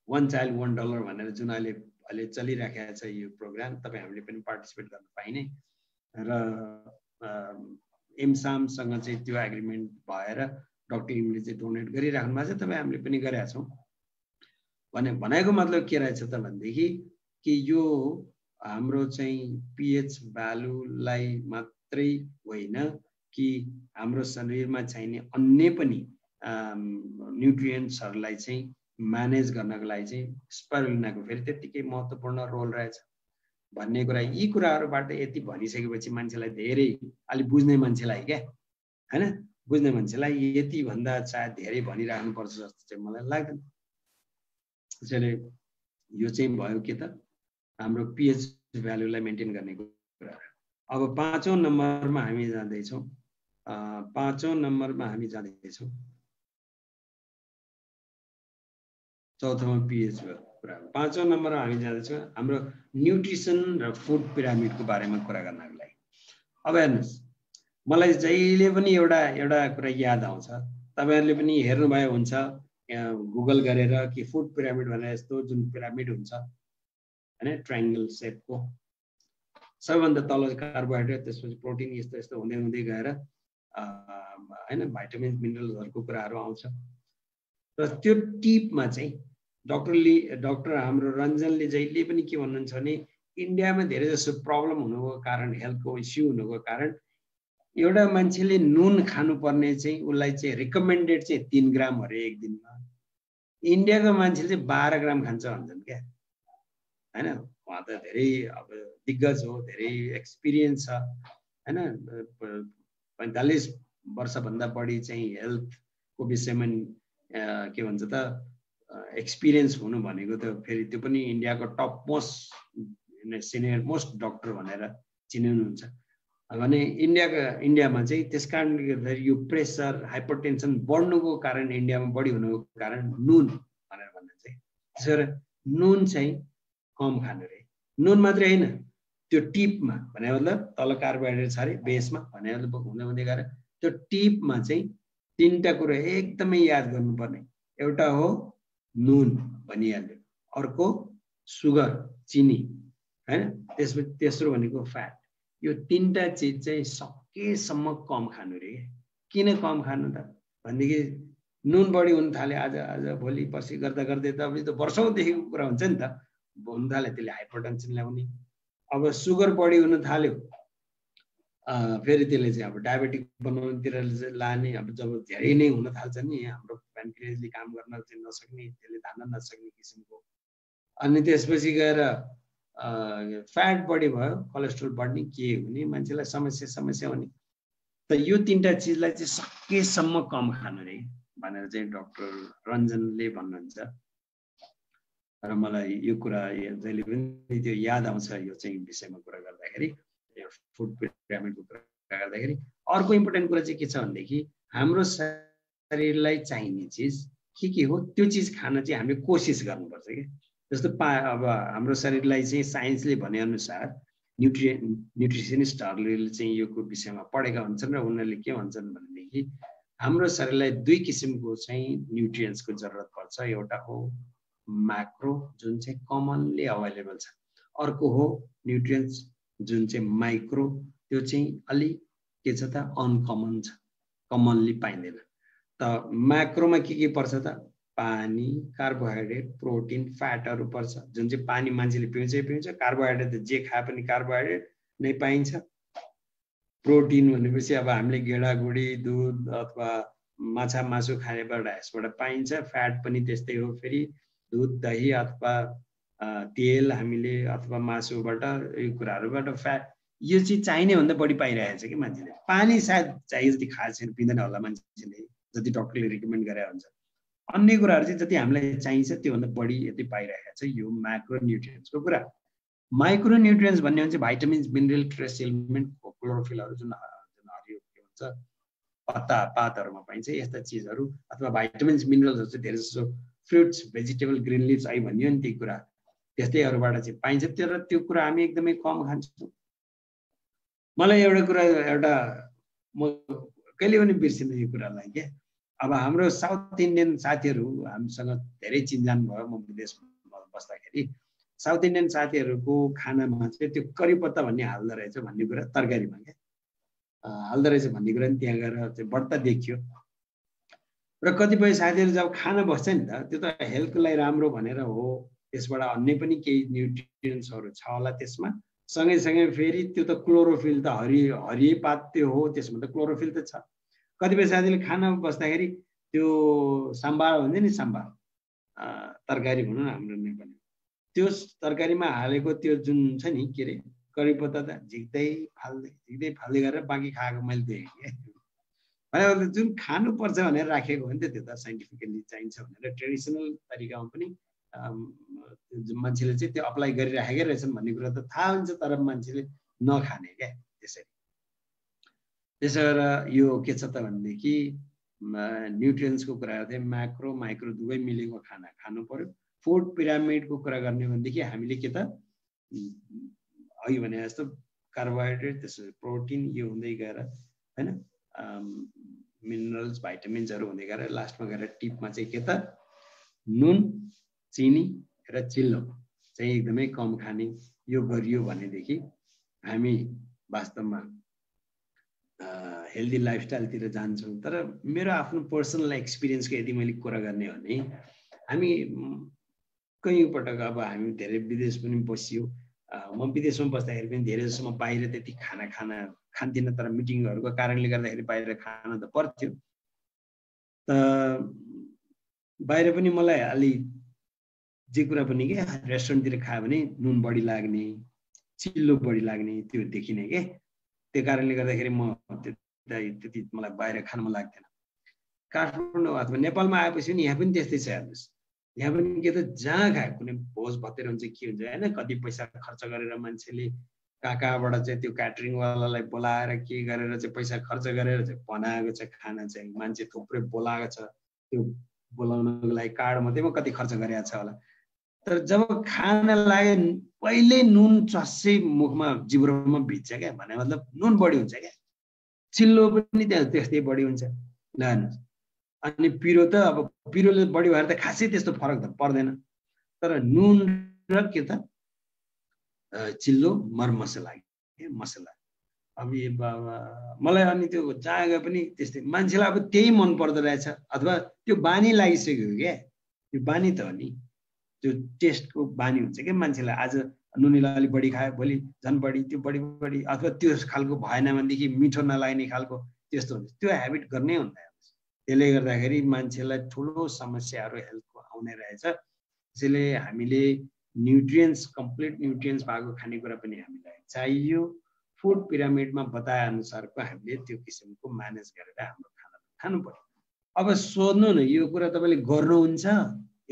1 चाइल्ड $1 भनेर जुन अहिले चलिराखेको छ यो प्रोग्राम, तपाईँ हामीले पनि पार्टिसिपेट गर्न पाइने र एमसामसँग चाहिँ त्यो एग्रिमेन्ट भएर डाक्टर लिमले चाहिँ डोनेट गरिराख्नु भएको छ, तपाईँ हामीले पनि गरेका छौँ। भनेको मतलब के रहेछ त भनेदेखि कि यो हाम्रो चाहिँ पीएच भ्यालुलाई मात्रै होइन कि हाम्रो शरीरमा चाहिने अन्य पनि न्युट्रिएन्ट्सहरूलाई चाहिँ म्यानेज गर्नको लागि चाहिँ स्पिरुलिनाको फेरि त्यत्तिकै महत्त्वपूर्ण रोल रहेछ भन्ने कुरा। यी कुराहरूबाट यति भनिसकेपछि मान्छेलाई धेरै अलि बुझ्ने मान्छेलाई क्या हैन, बुझ्ने मान्छेलाई यति भन्दा सायद धेरै भनिराख्नुपर्छ जस्तो चाहिँ मलाई लाग्दैन। त्यसैले यो चाहिँ भयो के त हाम्रो पीएच भ्यालुलाई मेन्टेन गर्ने कुरा। अब 5औं नम्बरमा हामी जाँदैछौँ, 5औं नम्बरमा हामी जाँदैछौँ, चौथोमा पीएच कुरा। 5औं नम्बरमा हामी जाँदैछौँ हाम्रो न्युट्रिसन र फुड पिरामिडको बारेमा कुरा गर्नको लागि। अब हेर्नुहोस्, मलाई जहिले पनि एउटा कुरा याद आउँछ, तपाईँहरूले पनि हेर्नुभयो हुन्छ गुगल गरेर कि फुड पिरामिड भनेर यस्तो जुन पिरामिड हुन्छ हैन, ट्रायंगल शेपको, सबैभन्दा तल कार्बोहाइड्रेट, त्यसपछि प्रोटिन, यस्तो यस्तो हुँदै हुँदै गएर हैन भाइटामिन मिनरल्सहरूको कुराहरू आउँछ। र त्यो टिपमा चाहिँ डाक्टर हाम्रो रञ्जनले जहिले पनि के भन्नुहुन्छ भने इन्डियामा धेरै जसो प्रब्लम हुनुको कारण, हेल्थको इस्यु हुनुको कारण एउटा मान्छेले नुन खानुपर्ने चाहिँ उसलाई चाहिँ रिकमेन्डेड चाहिँ 3 ग्राम हरेक दिनमा, इन्डियाको मान्छेले चाहिँ 12 ग्राम खान्छ भन्छन् क्या हैन। उहाँ त धेरै अब दिग्गज हो, धेरै एक्सपिरियन्स छ हैन, 45 वर्षभन्दा बढी चाहिँ हेल्थको विषयमा के भन्छ त एक्सपिरियन्स हुनु भनेको त फेरि त्यो पनि इन्डियाको top most senior most doctor भनेर चिनिनुहुन्छ भने इन्डियामा चाहिँ त्यस कारणले गर्दाखेरि यो प्रेसर हाइपरटेन्सन बढ्नुको कारण, इन्डियामा बढी हुनुको कारण नुन भनेर भनिन्छ। त्यसैले नुन चाहिँ कम खानु रे। नुन मात्रै होइन, त्यो टिपमा भने मतलब तल कार्बोहाइड्रेट छ अरे बेसमा भने हुँदै हुँदै गएर त्यो टिपमा चाहिँ 3टा कुरा एकदमै याद गर्नुपर्ने। एउटा हो नुन भनिहाल्यो, अर्को सुगर चिनी हैन, त्यसपछि तेस्रो भनेको फ्याट। यो 3टा चिज चाहिँ सकेसम्म कम खानु रे। किन कम खानु त भनेदेखि नुन बढी हुन थाले आज भोलि पर्सि गर्दा गर्दै त अब यो त वर्षौंदेखिको कुरा हुन्छ नि त, हुन थाले त्यसले हाइपरटेन्सन ल्याउने। अब सुगर बढी हुन थाल्यो फेरि त्यसले चाहिँ अब डायबेटिक बनाउनुतिर लाने। अब जब धेरै नै हुन थाल्छ नि हाम्रो प्यानक्रियासले काम गर्न चाहिँ नसक्ने, त्यसले धान्न नसक्ने किसिमको, अनि त्यसपछि गएर फ्याट बढी भयो, कोलेस्ट्रोल बढ्ने, के हुने, मान्छेलाई समस्या हुने। त यो 3टा चिजलाई चाहिँ सकेसम्म कम खानु रे भनेर चाहिँ डाक्टर रञ्जनले भन्नुहुन्छ। र मलाई यो कुरा जहिले पनि त्यो याद आउँछ यो चाहिँ विषयमा कुरा गर्दाखेरि, फुड पिरामिडको कुरा गर्दाखेरि। अर्को इम्पोर्टेन्ट कुरा चाहिँ के छ भनेदेखि हाम्रो शरीरलाई चाहिने चिज के हो त्यो चिज खान चाहिँ हामीले कोसिस गर्नुपर्छ कि। जस्तो अब हाम्रो शरीरलाई चाहिँ साइन्सले भनेअनुसार न्युट्रिसनिस्टहरूले चाहिँ यो विषयमा पढेका हुन्छन् र उनीहरूले के भन्छन् भनेदेखि हाम्रो शरीरलाई 2 किसिमको चाहिँ न्युट्रिएन्ट्सको जरुरत पर्छ। एउटा हो म्याक्रो जुन चाहिँ कमनली अवेलेबल छ, अर्को हो न्युट्रिएन्ट्स जुन चाहिँ माइक्रो, त्यो चाहिँ अलि के छ त अनकमन छ, कमनली पाइँदैन। त म्याक्रोमा के पर्छ त पानी, कार्बोहाइड्रेट, प्रोटिन, फ्याटहरू पर्छ। जुन चाहिँ पानी मान्छेले पिउँछ, कार्बोहाइड्रेट त जे खाए पनि कार्बोहाइड्रेट नै पाइन्छ। प्रोटिन भनेपछि अब हामीले गेडागुडी, दुध अथवा माछा मासु खानेबाट यसबाट पाइन्छ। फ्याट पनि त्यस्तै हो, फेरि दुध दही अथवा तेल हामीले अथवा मासुबाट यो कुराहरूबाट फ्याट यो चाहिँ चाहिने भन्दा बढी पाइरहेको छ कि मान्छेले। पानी सायद चाहिए जति खाएको छैन, पिँदैन होला मान्छेले जति डक्टरले रिकमेन्ड गरेर हुन्छ। अन्य कुराहरू चाहिँ जति हामीलाई चाहिन्छ त्योभन्दा बढी यति पाइरहेको छ। यो माइक्रोन्युट्रियन्ट्सको कुरा। माइक्रोन्युट्रियन्ट्स भन्ने हुन्छ भाइटामिन्स, मिनरल, ट्रेस एलिमेन्ट, क्लोरोफिलहरू जुन हरियो के भन्छ पत्ता पातहरूमा पाइन्छ यस्ता चिजहरू, अथवा भाइटामिन्स मिनरल्सहरू चाहिँ धेरै जसो फ्रुट्स, भेजिटेबल, ग्रिन लिभ्स आई भन्यो नि त्यही कुरा त्यस्तैहरूबाट चाहिँ पाइन्छ। तर त्यो कुरा हामी एकदमै कम खान्छौँ। मलाई एउटा कुरा म कहिले पनि बिर्सिँदैन यो कुरालाई के। अब हाम्रो साउथ इन्डियन साथीहरू हामीसँग धेरै चिनजान भयो, म विदेशमा बस्दाखेरि साउथ इन्डियन साथीहरूको खानामा चाहिँ त्यो करी पत्ता भन्ने हाल्दो रहेछ भन्ने कुरा, तरकारीमा क्या हाल्दो रहेछ भन्ने कुरा नि त्यहाँ गएर चाहिँ बढ्ता देखियो। र कतिपय साथीहरू जब खाना बस्छ नि त त्यो त हेल्थको लागि राम्रो भनेर हो, त्यसबाट अन्य पनि केही न्युट्रियन्ट्सहरू छ होला त्यसमा। सँगैसँगै फेरि त्यो त क्लोरोफिल त हरियो पात त्यो हो, त्यसमा त क्लोरोफिल त छ। कतिपय साथीले खाना बस्दाखेरि त्यो साम्बार भन्छ नि, साम्बार तरकारी भनौँ न हाम्रो नेपाली, त्यो तरकारीमा हालेको त्यो जुन छ नि के अरे करी पत्ता त झिक्दै फाल्दै गरेर बाँकी खाएको मैले देखेँ। भने जुन खानुपर्छ भनेर राखेको हो नि त त्यो त साइन्टिफिकली चाहिन्छ भनेर ट्रेडिसनल तरिकामा पनि मान्छेले चाहिँ त्यो अप्लाई गरिराखेकै रहेछन् भन्ने कुरा त थाहा हुन्छ, तर मान्छेले नखाने क्या। त्यसो गरेर यो के छ त भनेदेखि न्युट्रियन्ट्सको कुरा गर्दै माइक्रो माइक्रो दुवै मिलेको खाना खानु पर्यो। फुड पिरामिडको कुरा गर्ने भनेदेखि हामीले के त अघि भने जस्तो कार्बोहाइड्रेट, त्यसपछि प्रोटिन, यो हुँदै गएर होइन मिनरल्स, भाइटामिन्सहरू हुँदै गएर लास्टमा गएर टिपमा चाहिँ के त नुन, चिनी र चिल्लो चाहिँ एकदमै कम खाने। यो गरियो भनेदेखि हामी वास्तवमा हेल्दी लाइफस्टाइलतिर जान्छौँ। तर मेरो आफ्नो पर्सनल एक्सपिरियन्सको यदि मैले कुरा गर्ने हो भने हामी कयौँ पटक अब हामी धेरै विदेश पनि बसियो। म विदेशमा बस्दाखेरि पनि धेरै जसो म बाहिर त्यति खाना खान्थिनँ, तर मिटिङहरूको कारणले गर्दाखेरि बाहिर खान त पर्थ्यो। बाहिर पनि मलाई अलि जे कुरा पनि के रेस्टुरेन्टतिर खायो भने नुन बढी लाग्ने, चिल्लो बढी लाग्ने त्यो देखिने के। त्यो कारणले गर्दाखेरि म त्यति मलाई बाहिर खान मन लाग्थेन। काठमाडौँ अथवा नेपालमा आएपछि पनि यहाँ पनि त्यस्तै छ हेर्नुहोस्। यहाँ पनि के त जहाँ खायो कुनै भोज भतेर हुन्छ के हुन्छ होइन, कति पैसा खर्च गरेर मान्छेले कहाँबाट चाहिँ त्यो क्याटरिङवालालाई बोलाएर के गरेर चाहिँ पैसा खर्च गरेर चाहिँ बनाएको छ खाना चाहिँ। मान्छे थुप्रै बोलाएको छ, त्यो बोलाउनको लागि कार्ड मात्रैमा कति खर्च गरेको छ होला। तर जब खाना लाग्यो पहिल्यै नुन चस्सै मुखमा जिब्रोमा भिज्छ क्या, भने मतलब नुन बढी हुन्छ क्या। चिल्लो पनि त्यस्तै बढी हुन्छ ल हेर्नुहोस्। अनि पिरो त अब पिरोले बढी भएर त खासै त्यस्तो फरक त पर्दैन, तर नुन र के त चिल्लो मरमसला मसला अब मलाई अनि त्यो जहाँ गए पनि त्यस्तै मान्छेलाई अब त्यही मन पर्दो रहेछ, अथवा त्यो बानी लागिसक्यो क्या। त्यो बानी त हो नि, त्यो टेस्टको बानी हुन्छ क्या मान्छेलाई। आज नुनिला अलिक बढी खायो, भोलि झन् बढी, त्यो बढी अथवा त्यो खालको भएन भनेदेखि मिठो नलाग्ने खालको त्यस्तो हुन्छ। त्यो हेबिट गर्नै हुँदैन। त्यसले गर्दाखेरि मान्छेलाई ठुलो समस्याहरू हेल्थको आउने रहेछ। त्यसैले हामीले न्युट्रियन्ट्स, कम्प्लिट न्युट्रियन्ट्स भएको खानेकुरा पनि हामीलाई चाहियो। फुड पिरामिडमा बताए अनुसारको हामीले त्यो किसिमको म्यानेज गरेर हाम्रो खाना खानु पर्यो। अब सोध्नु न यो कुरा तपाईँले गर्नुहुन्छ?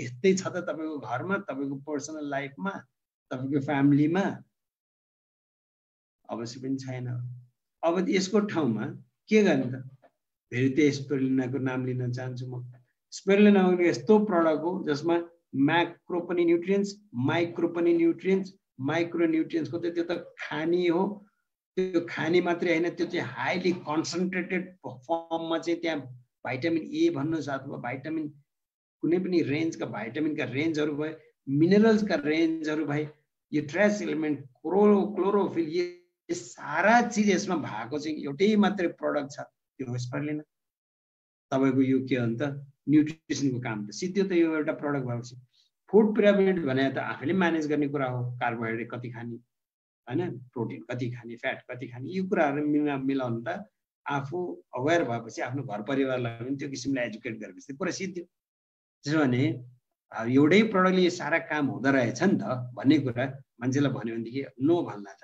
यस्तै छ त तपाईँको घरमा, तपाईँको पर्सनल लाइफमा, तपाईँको फ्यामिलीमा? अवश्य पनि छैन। अब यसको ठाउँमा के गर्ने त? फेरि त्यो स्पिरुलिनाको नाम लिन चाहन्छु म। स्पिरुलिना यस्तो प्रडक्ट हो जसमा म्याक्रो पनि न्युट्रियन्ट्स, माइक्रो पनि न्युट्रियन्ट्स। माइक्रो न्युट्रियन्ट्सको त त्यो त खानी हो, त्यो खानी मात्रै होइन, त्यो चाहिँ हाइली कन्सन्ट्रेटेड फर्ममा चाहिँ त्यहाँ भाइटामिन ए भन्नुहोस् अथवा भाइटामिन कुनै पनि रेन्जका भाइटामिनका रेन्जहरू भए, मिनरल्सका रेन्जहरू भए, यो ट्रेस एलिमेन्ट, क्लोरोफिल, यो सारा चिज यसमा भएको चाहिँ एउटै मात्रै प्रडक्ट छ, त्यो स्पिरुलिना। तपाईँको यो के भन्छ न्युट्रिसनको काम त सिधै त यो एउटा प्रडक्ट भएपछि। फुड पिरामिड भने त आफैले म्यानेज गर्ने कुरा हो। कार्बोहाइड्रेट कति खाने होइन, प्रोटिन कति खाने, फ्याट कति खाने, यो कुराहरू मिलाउनु त आफू अवेर भएपछि आफ्नो घर परिवारलाई पनि त्यो किसिमले एजुकेट गरेपछि पुरा सिद्धियो। त्यसो भने एउटै प्रडक्टले यो सारा काम हुँदो रहेछ नि त भन्ने कुरा मान्छेलाई भन्यो भनेदेखि नो भन्ला त।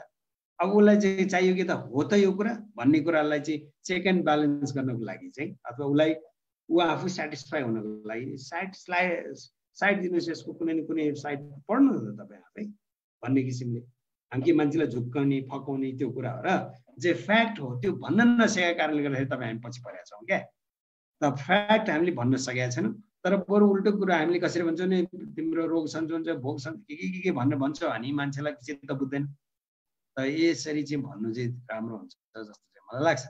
अब उसलाई चाहिँ चाहियो कि त हो त यो कुरा भन्ने कुरालाई चाहिँ चेक एन्ड ब्यालेन्स गर्नको लागि चाहिँ अथवा उसलाई ऊ आफू सेटिस्फाई हुनको लागि साइड दिनुहोस्, यसको कुनै न कुनै साइड पढ्नु न त तपाईँ आफै भन्ने किसिमले। हामी मान्छेलाई झुक्काउने फकाउने त्यो कुरा हो र जे फ्याक्ट हो त्यो भन्न नसकेका कारणले गर्दाखेरि तपाईँ हामी पछि परेका छौँ क्या। त फ्याक्ट हामीले भन्न सकेका छैनौँ, तर बरु उल्टो कुरा हामीले कसरी भन्छौँ नि तिम्रो रोग सन्चो हुन्छ, भोग सन्चो के भनेर भन्छौँ भने मान्छेलाई चित्त बुझ्दैन। त यसरी चाहिँ भन्नु चाहिँ राम्रो हुन्छ जस्तो चाहिँ मलाई लाग्छ।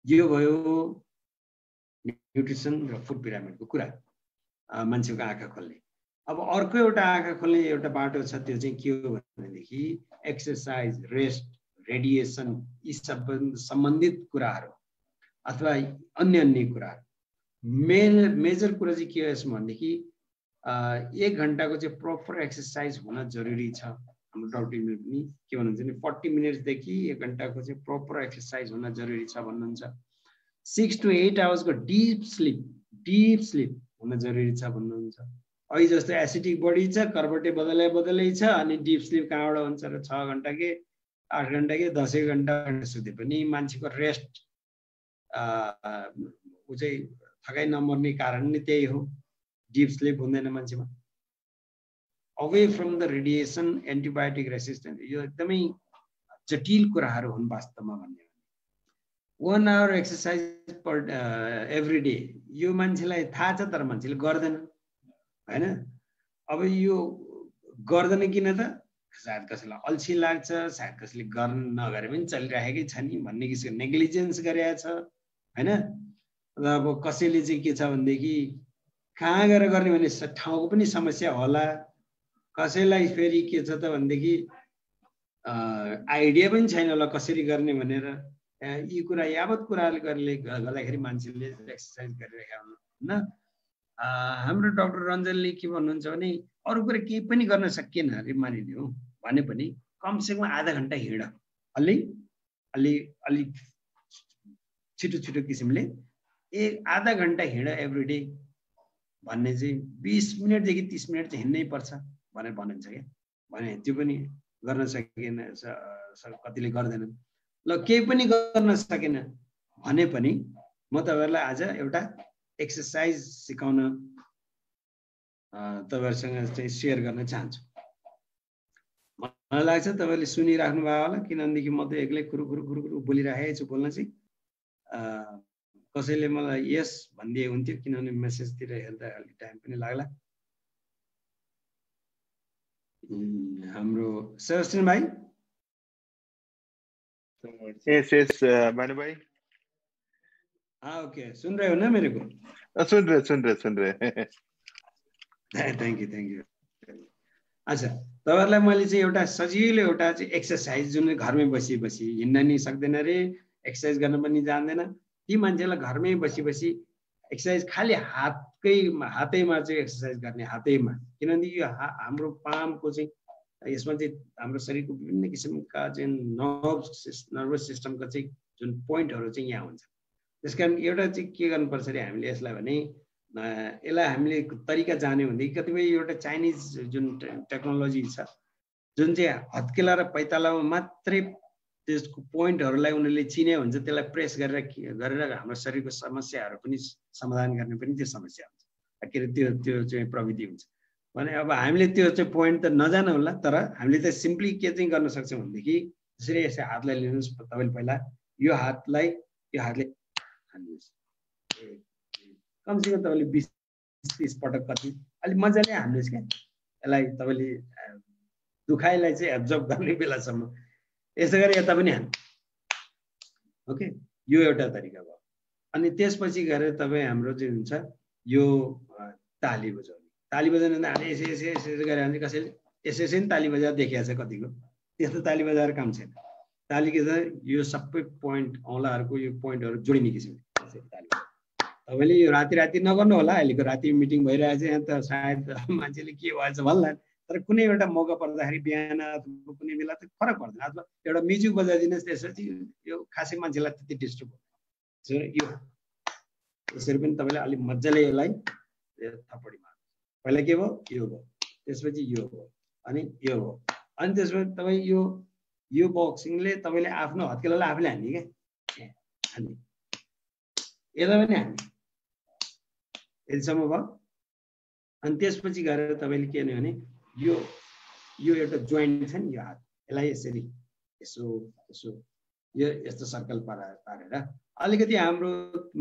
यो भयो न्युट्रिसन र फुड पिरामिडको कुरा, मान्छेको आँखा खोल्ने। अब अर्को एउटा आँखा खोल्ने एउटा बाटो छ, त्यो चाहिँ के हो भनेदेखि एक्सर्साइज, रेस्ट, रेडिएसन, यी सम्बन्धित कुराहरू अथवा अन्य कुराहरू। मेजर कुरा चाहिँ के हो भनेदेखि 1 घन्टाको चाहिँ प्रपर एक्सर्साइज हुन जरुरी छ। हाम्रो डक्टरले पनि के भन्नुहुन्छ भने 40 मिनटदेखि 1 घन्टाको चाहिँ प्रपर एक्सर्साइज हुन जरुरी छ भन्नुहुन्छ। 6 to 8 आवर्सको डिप स्लिप हुन जरुरी छ भन्नुहुन्छ। अहिले जस्तो एसिडिक बडी छ, कर्बटे बदलै छ, अनि डिप स्लिप कहाँबाट हुन्छ र 6 घन्टा के 8 घन्टा के 10 घन्टा सुते पनि मान्छेको रेस्ट ऊ चाहिँ थकाइ नमर्ने कारण नै त्यही हो, डिप स्लिप हुँदैन मान्छेमा। Away from the radiation, antibiotic resistance, यो एकदमै जटिल कुराहरू हुन् वास्तवमा भन्ने। 1 hour exercise per every day, यो मान्छेलाई थाहा छ तर मान्छेले गर्दैन हैन। अब यो गर्दैन किन त? सायद कसैलाई अल्छी लाग्छ, सायद कसैले गर्न नगरे पनि चलिरहेकै छ नि भन्ने किसिमको नेग्लिजेन्स गरेको छ हैन। अब कसैले चाहिँ के छ भनेदेखि कहाँ गएर गर्ने भन्ने ठाउँको पनि समस्या होला। कसैलाई फेरि के छ त भनेदेखि आइडिया पनि छैन होला कसरी गर्ने भनेर। यी कुरा यावत कुराले गर्दाखेरि मान्छेले एक्सर्साइज गरिरहेका हुन्न। हाम्रो डाक्टर रञ्जनले के भन्नुहुन्छ भने अरू कुरा केही पनि गर्न सकिएन अरे मानिलिउँ भने पनि कमसेकम आधा घन्टा हिँड, अलि छिटो किसिमले आधा घन्टा हिँड एभ्री डे भन्ने चाहिँ 20 मिनटदेखि 30 मिनट चाहिँ हिँड्नै पर्छ भनेर भनिन्छ क्या। भने त्यो पनि गर्न सकिएन, कतिले गर्दैनन्। ल केही पनि गर्न सकेन भने पनि म तपाईहरुलाई आज एउटा एक्सर्साइज सिकाउन तपाईहरुसँग चाहिँ शेयर गर्न चाहन्छु। मलाई लाग्छ तपाईहरुले सुनिराख्नु भयो होला, किनभनेदेखि म त एक्लै खुरु बोलिरहेको छु। बोल्न चाहिँ कसैले मलाई यस भनिदिए हुन्थ्यो, किनभने मेसेजतिर हेर्दा अलि टाइम पनि लाग्ला। हाम्रो सेबास्टियन भाइ, यस भानु भाई, ओके, सुन रहे हो ना मेरे को? सुन रहे। Thank you. अच्छा, तपाईहरुलाई मैले चाहिँ एउटा सजिलो एउटा चाहिँ एक्सर्साइज जुन घरमै बसी हिँड्न नि सक्दैन रे, एक्सर्साइज गर्न पनि जान्दैन, ती मान्छेलाई घरमै बसी एक्सर्साइज खाली हातैमा चाहिँ एक्सर्साइज गर्ने, हातैमा। किनभने यो हाम्रो पामको चाहिँ यसमा चाहिँ हाम्रो शरीरको विभिन्न किसिमका चाहिँ नर्भस सिस्टमका चाहिँ जुन पोइन्टहरू चाहिँ यहाँ हुन्छ। त्यसकारण एउटा चाहिँ के गर्नुपर्छ अरे हामीले यसलाई भने यसलाई हामीले तरिका जान्यो भनेदेखि कतिपय एउटा चाइनिज जुन टेक्नोलोजी छ जुन चाहिँ हत्केला र पैतालामा मात्रै त्यसको पोइन्टहरूलाई उनीहरूले चिने हुन्छ, त्यसलाई प्रेस गरेर हाम्रो शरीरको समस्याहरू पनि समाधान गर्ने पनि त्यो समस्या हुन्छ, के अरे त्यो चाहिँ प्रविधि हुन्छ। भने अब हामीले त्यो चाहिँ पोइन्ट त नजानु होला, तर हामीले त सिम्पली के चाहिँ गर्न सक्छौँ भनेदेखि त्यसरी यसै हातलाई लिनुहोस्। तपाईँले पहिला यो हातले हान्नुहोस्, कमसेकम तपाईँले 20-30 पटक कति अलिक मजाले हान्नुहोस् क्या। यसलाई तपाईँले दुखाइलाई चाहिँ एब्जर्ब गर्ने बेलासम्म यसो गरी यता पनि हान्नु। ओके, यो एउटा तरिका भयो। अनि त्यसपछि गएर तपाईँ हाम्रो चाहिँ हुन्छ यो ताली बजाउने। ताली बजाउने हामी यसो गरे भने कसैले यसै नि ताली बजाएर देखिएको छ कतिको, त्यस्तो ताली बजाएर काम छैन। ताली के छ, यो सबै पोइन्ट औँलाहरूको यो पोइन्टहरू जोडिने किसिमले ताली। तपाईँले यो राति नगर्नु होला, अहिलेको राति मिटिङ भइरहेको छ यहाँ त, सायद मान्छेले के भएछ भन्ला, तर कुनै एउटा मौका पर्दाखेरि बिहान अथवा कुनै बेला त फरक पर्दैन अथवा एउटा म्युजिक बजाइदिनुहोस् त्यसपछि यो खासै मान्छेलाई त्यति डिस्टर्ब हुँदैन यो यसरी पनि तपाईँले अलिक मजाले यसलाई थप्पडी मार्नु पहिला के भयो यो भयो त्यसपछि यो भयो अनि यो भयो अनि त्यसपछि तपाईँ यो बक्सिङले तपाईँले आफ्नो हत्केलालाई आफूले हान्ने क्या हान्ने यता पनि हान्ने यतिसम्म भयो अनि त्यसपछि गएर तपाईँले के भने यो एउटा जोइन्ट छ नि यो हात यसलाई यसरी यसो यसो यो यस्तो सर्कल पारेर अलिकति हाम्रो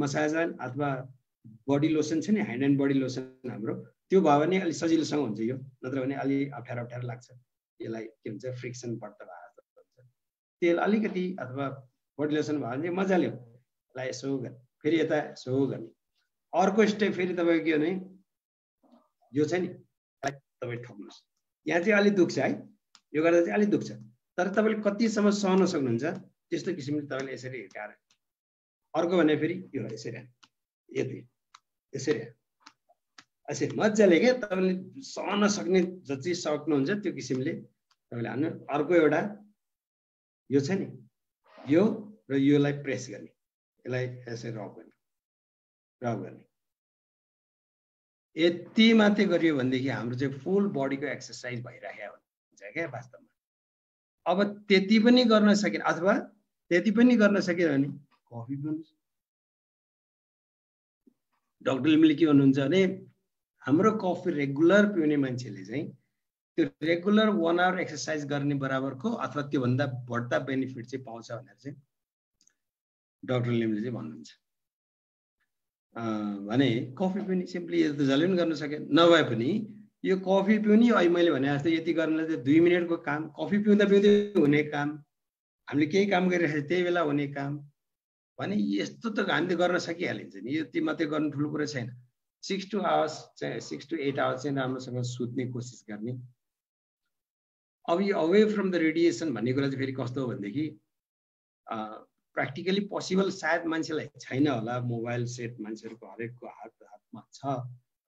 मसाज अथवा बडी लोसन छ नि ह्यान्ड एन्ड बडी लोसन हाम्रो त्यो भयो भने अलिक सजिलोसँग हुन्छ यो नत्र भने अलि अप्ठ्यारो लाग्छ यसलाई के भन्छ फ्रिक्सन बढ्दा भएको हुन्छ तेल अलिकति अथवा बडी लोसन भयो भने मजाले यसलाई यसो गर्ने फेरि यता यसो गर्ने अर्को स्टेप फेरि तपाईँको के भने यो छ नि तपाईँ ठोक्नुहोस् यहाँ चाहिँ अलिक दुख्छ है यो गर्दा चाहिँ अलिक दुख्छ तर तपाईँले कतिसम्म सहन सक्नुहुन्छ त्यस्तो किसिमले तपाईँले यसरी हिर्काएर अर्को भने फेरि यो यसरी यति यसरी यसरी मजाले क्या तपाईँले सहन सक्ने जति सक्नुहुन्छ त्यो किसिमले तपाईँले हान्नु अर्को एउटा यो छ नि यो र योलाई प्रेस गर्ने यसलाई यसरी रब गर्ने यति मात्रै गरियो भनेदेखि हाम्रो चाहिँ फुल बडीको एक्सर्साइज भइरहेको हुन्छ क्या वास्तवमा अब त्यति पनि गर्न सकेन अथवा त्यति पनि गर्न सकेन भने कफी पिउनुहोस् डाक्टर लिमले के भन्नुहुन्छ भने हाम्रो कफी रेगुलर पिउने मान्छेले चाहिँ त्यो रेगुलर 1 आवर एक्सर्साइज गर्ने बराबरको अथवा त्योभन्दा बढ्ता बेनिफिट चाहिँ पाउँछ भनेर चाहिँ डाक्टर लिमले चाहिँ भन्नुहुन्छ भने कफी पिउने सिम्पली यस्तो जसले पनि गर्न सके नभए पनि यो कफी पिउने अहिले मैले भने जस्तो यति गर्नलाई चाहिँ 2 मिनटको काम कफी पिउँदा पिउँदै हुने काम हामीले केही काम गरिरहेको त्यही बेला हुने काम भने यस्तो त हामीले गर्न सकिहालिन्छ नि यति मात्रै गर्नु ठुलो कुरो छैन 6 to 8 आवर्स चाहिँ राम्रोसँग सुत्ने कोसिस गर्ने अब यो अवे फ्रम द रेडिएसन भन्ने कुरा चाहिँ फेरि कस्तो हो भनेदेखि प्र्याक्टिकली पोसिबल सायद मान्छेलाई छैन होला मोबाइल सेट मान्छेहरूको हरेकको हातमा छ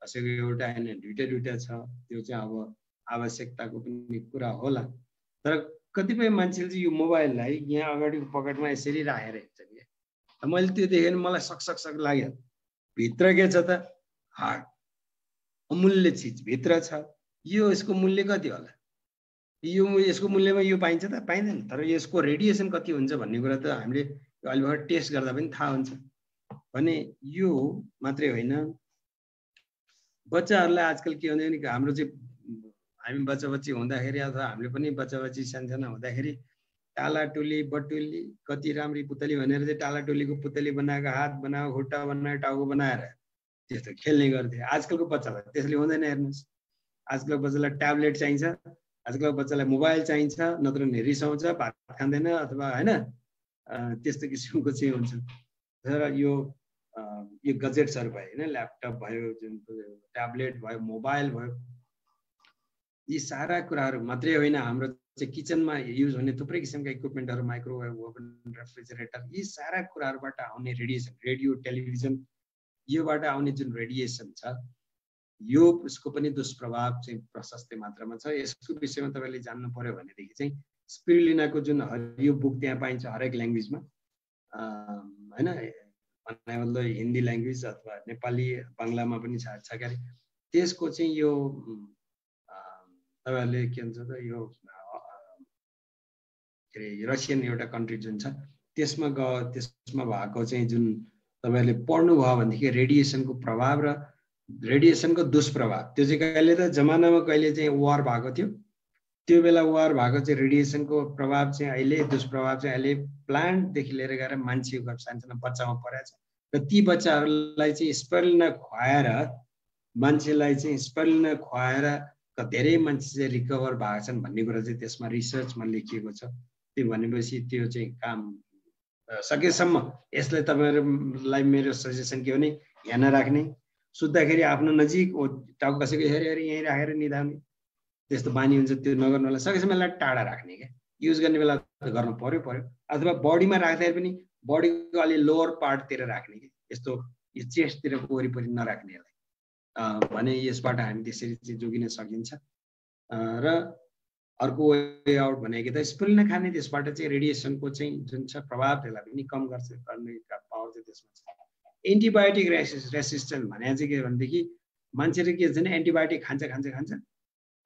कसैको एउटा होइन दुईटा छ त्यो चाहिँ अब आवश्यकताको पनि कुरा होला तर कतिपय मान्छेले चाहिँ यो मोबाइललाई यहाँ अगाडिको पकेटमा यसरी राखेर हिँड्छन् क्या मैले त्यो देखेँ मलाई सक्सक लाग्यो भित्र के छ त हार्ट अमूल्य चिज भित्र छ यो यसको मूल्य कति होला यो यसको मूल्यमा यो पाइन्छ त पाइँदैन तर यसको रेडिएसन कति हुन्छ भन्ने कुरा त हामीले अलि भर टेस्ट गर्दा पनि थाहा हुन्छ भने यो मात्रै होइन बच्चाहरूलाई आजकल के हुन्छ भने हाम्रो चाहिँ हामी बच्चा हुँदाखेरि अथवा हामीले पनि बच्चा सानसाना हुँदाखेरि टालाटुली बटुली कति राम्री पुतली भनेर चाहिँ टालाटुलीको पुतली बनाएको हात बनाएको खुट्टा बनाएको टाउको बनाएर त्यस्तो खेल्ने गर्थे आजकलको बच्चालाई त्यसले हुँदैन हेर्नुहोस् आजकलको बच्चालाई ट्याब्लेट चाहिन्छ आजकलको बच्चालाई मोबाइल चाहिन्छ नत्र भने रिसाउँछ भात खाँदैन अथवा होइन त्यस्तो किसिमको चाहिँ हुन्छ तर यो गजेट्सहरू भयो होइन ल्यापटप भयो जुन ट्याब्लेट भयो मोबाइल भयो यी सारा कुराहरू मात्रै होइन हाम्रो चाहिँ किचनमा युज हुने थुप्रै किसिमका इक्विपमेन्टहरू माइक्रोवेभ ओभन रेफ्रिजरेटर यी सारा कुराहरूबाट आउने रेडिएसन रेडियो टेलिभिजन योबाट आउने जुन रेडिएसन छ यो उसको पनि दुष्प्रभाव चाहिँ प्रशस्त मात्रामा छ यसको विषयमा तपाईँले जान्नु पर्यो भनेदेखि चाहिँ स्पिरुलिनाको जुन हरियो बुक त्यहाँ पाइन्छ हरेक ल्याङ्ग्वेजमा होइन मतलब हिन्दी ल्याङ्ग्वेज अथवा नेपाली बङ्गलामा पनि छ क्यारे त्यसको चाहिँ यो तपाईँहरूले के भन्छ त यो के अरे रसियन एउटा कन्ट्री जुन छ त्यसमा भएको चाहिँ जुन तपाईँहरूले पढ्नुभयो भनेदेखि रेडिएसनको प्रभाव र रेडिएसनको दुष्प्रभाव त्यो चाहिँ कहिले त जमानामा कहिले चाहिँ वार भएको थियो त्यो बेला वार भएको चाहिँ रेडिएसनको प्रभाव चाहिँ अहिले दुष्प्रभाव चाहिँ अहिले प्लान्टदेखि लिएर गएर मान्छेको सानसानो बच्चामा परेको छ र ती बच्चाहरूलाई चाहिँ स्पिरुलिना खुवाएर मान्छेलाई चाहिँ स्पिरुलिना खुवाएर धेरै मान्छे चाहिँ रिकभर भएको छन् भन्ने कुरा चाहिँ त्यसमा रिसर्चमा लेखिएको छ त्यो भनेपछि त्यो चाहिँ काम सकेसम्म यसलाई तपाईँहरूलाई मेरो सजेसन के हो भने यहाँ नराख्ने सुत्दाखेरि आफ्नो नजिक टाउको कसैको हेरी यहीँ राखेर निधाउने त्यस्तो बानी हुन्छ त्यो नगर्नुलाई सकेसम्म यसलाई टाढा राख्ने क्या युज गर्ने बेला गर्नु पर्यो अथवा बडीमा राख्दाखेरि पनि बडीको अलि लोवर पार्टतिर राख्ने कि यस्तो यो चेस्टतिरको वरिपरि नराख्ने यसलाई भने यसबाट हामी त्यसरी चाहिँ जोगिन सकिन्छ र अर्को वे आउट भनेको त स्पिरुलिना खाने त्यसबाट चाहिँ रेडिएसनको चाहिँ जुन छ प्रभाव त्यसलाई पनि कम गर्छ गर्ने पावर चाहिँ त्यसमा छ एन्टिबायोटिक रेसिस्टेन्ट भने चाहिँ के भनेदेखि मान्छेले के हुन्छ नि एन्टिबायोटिक खान्छ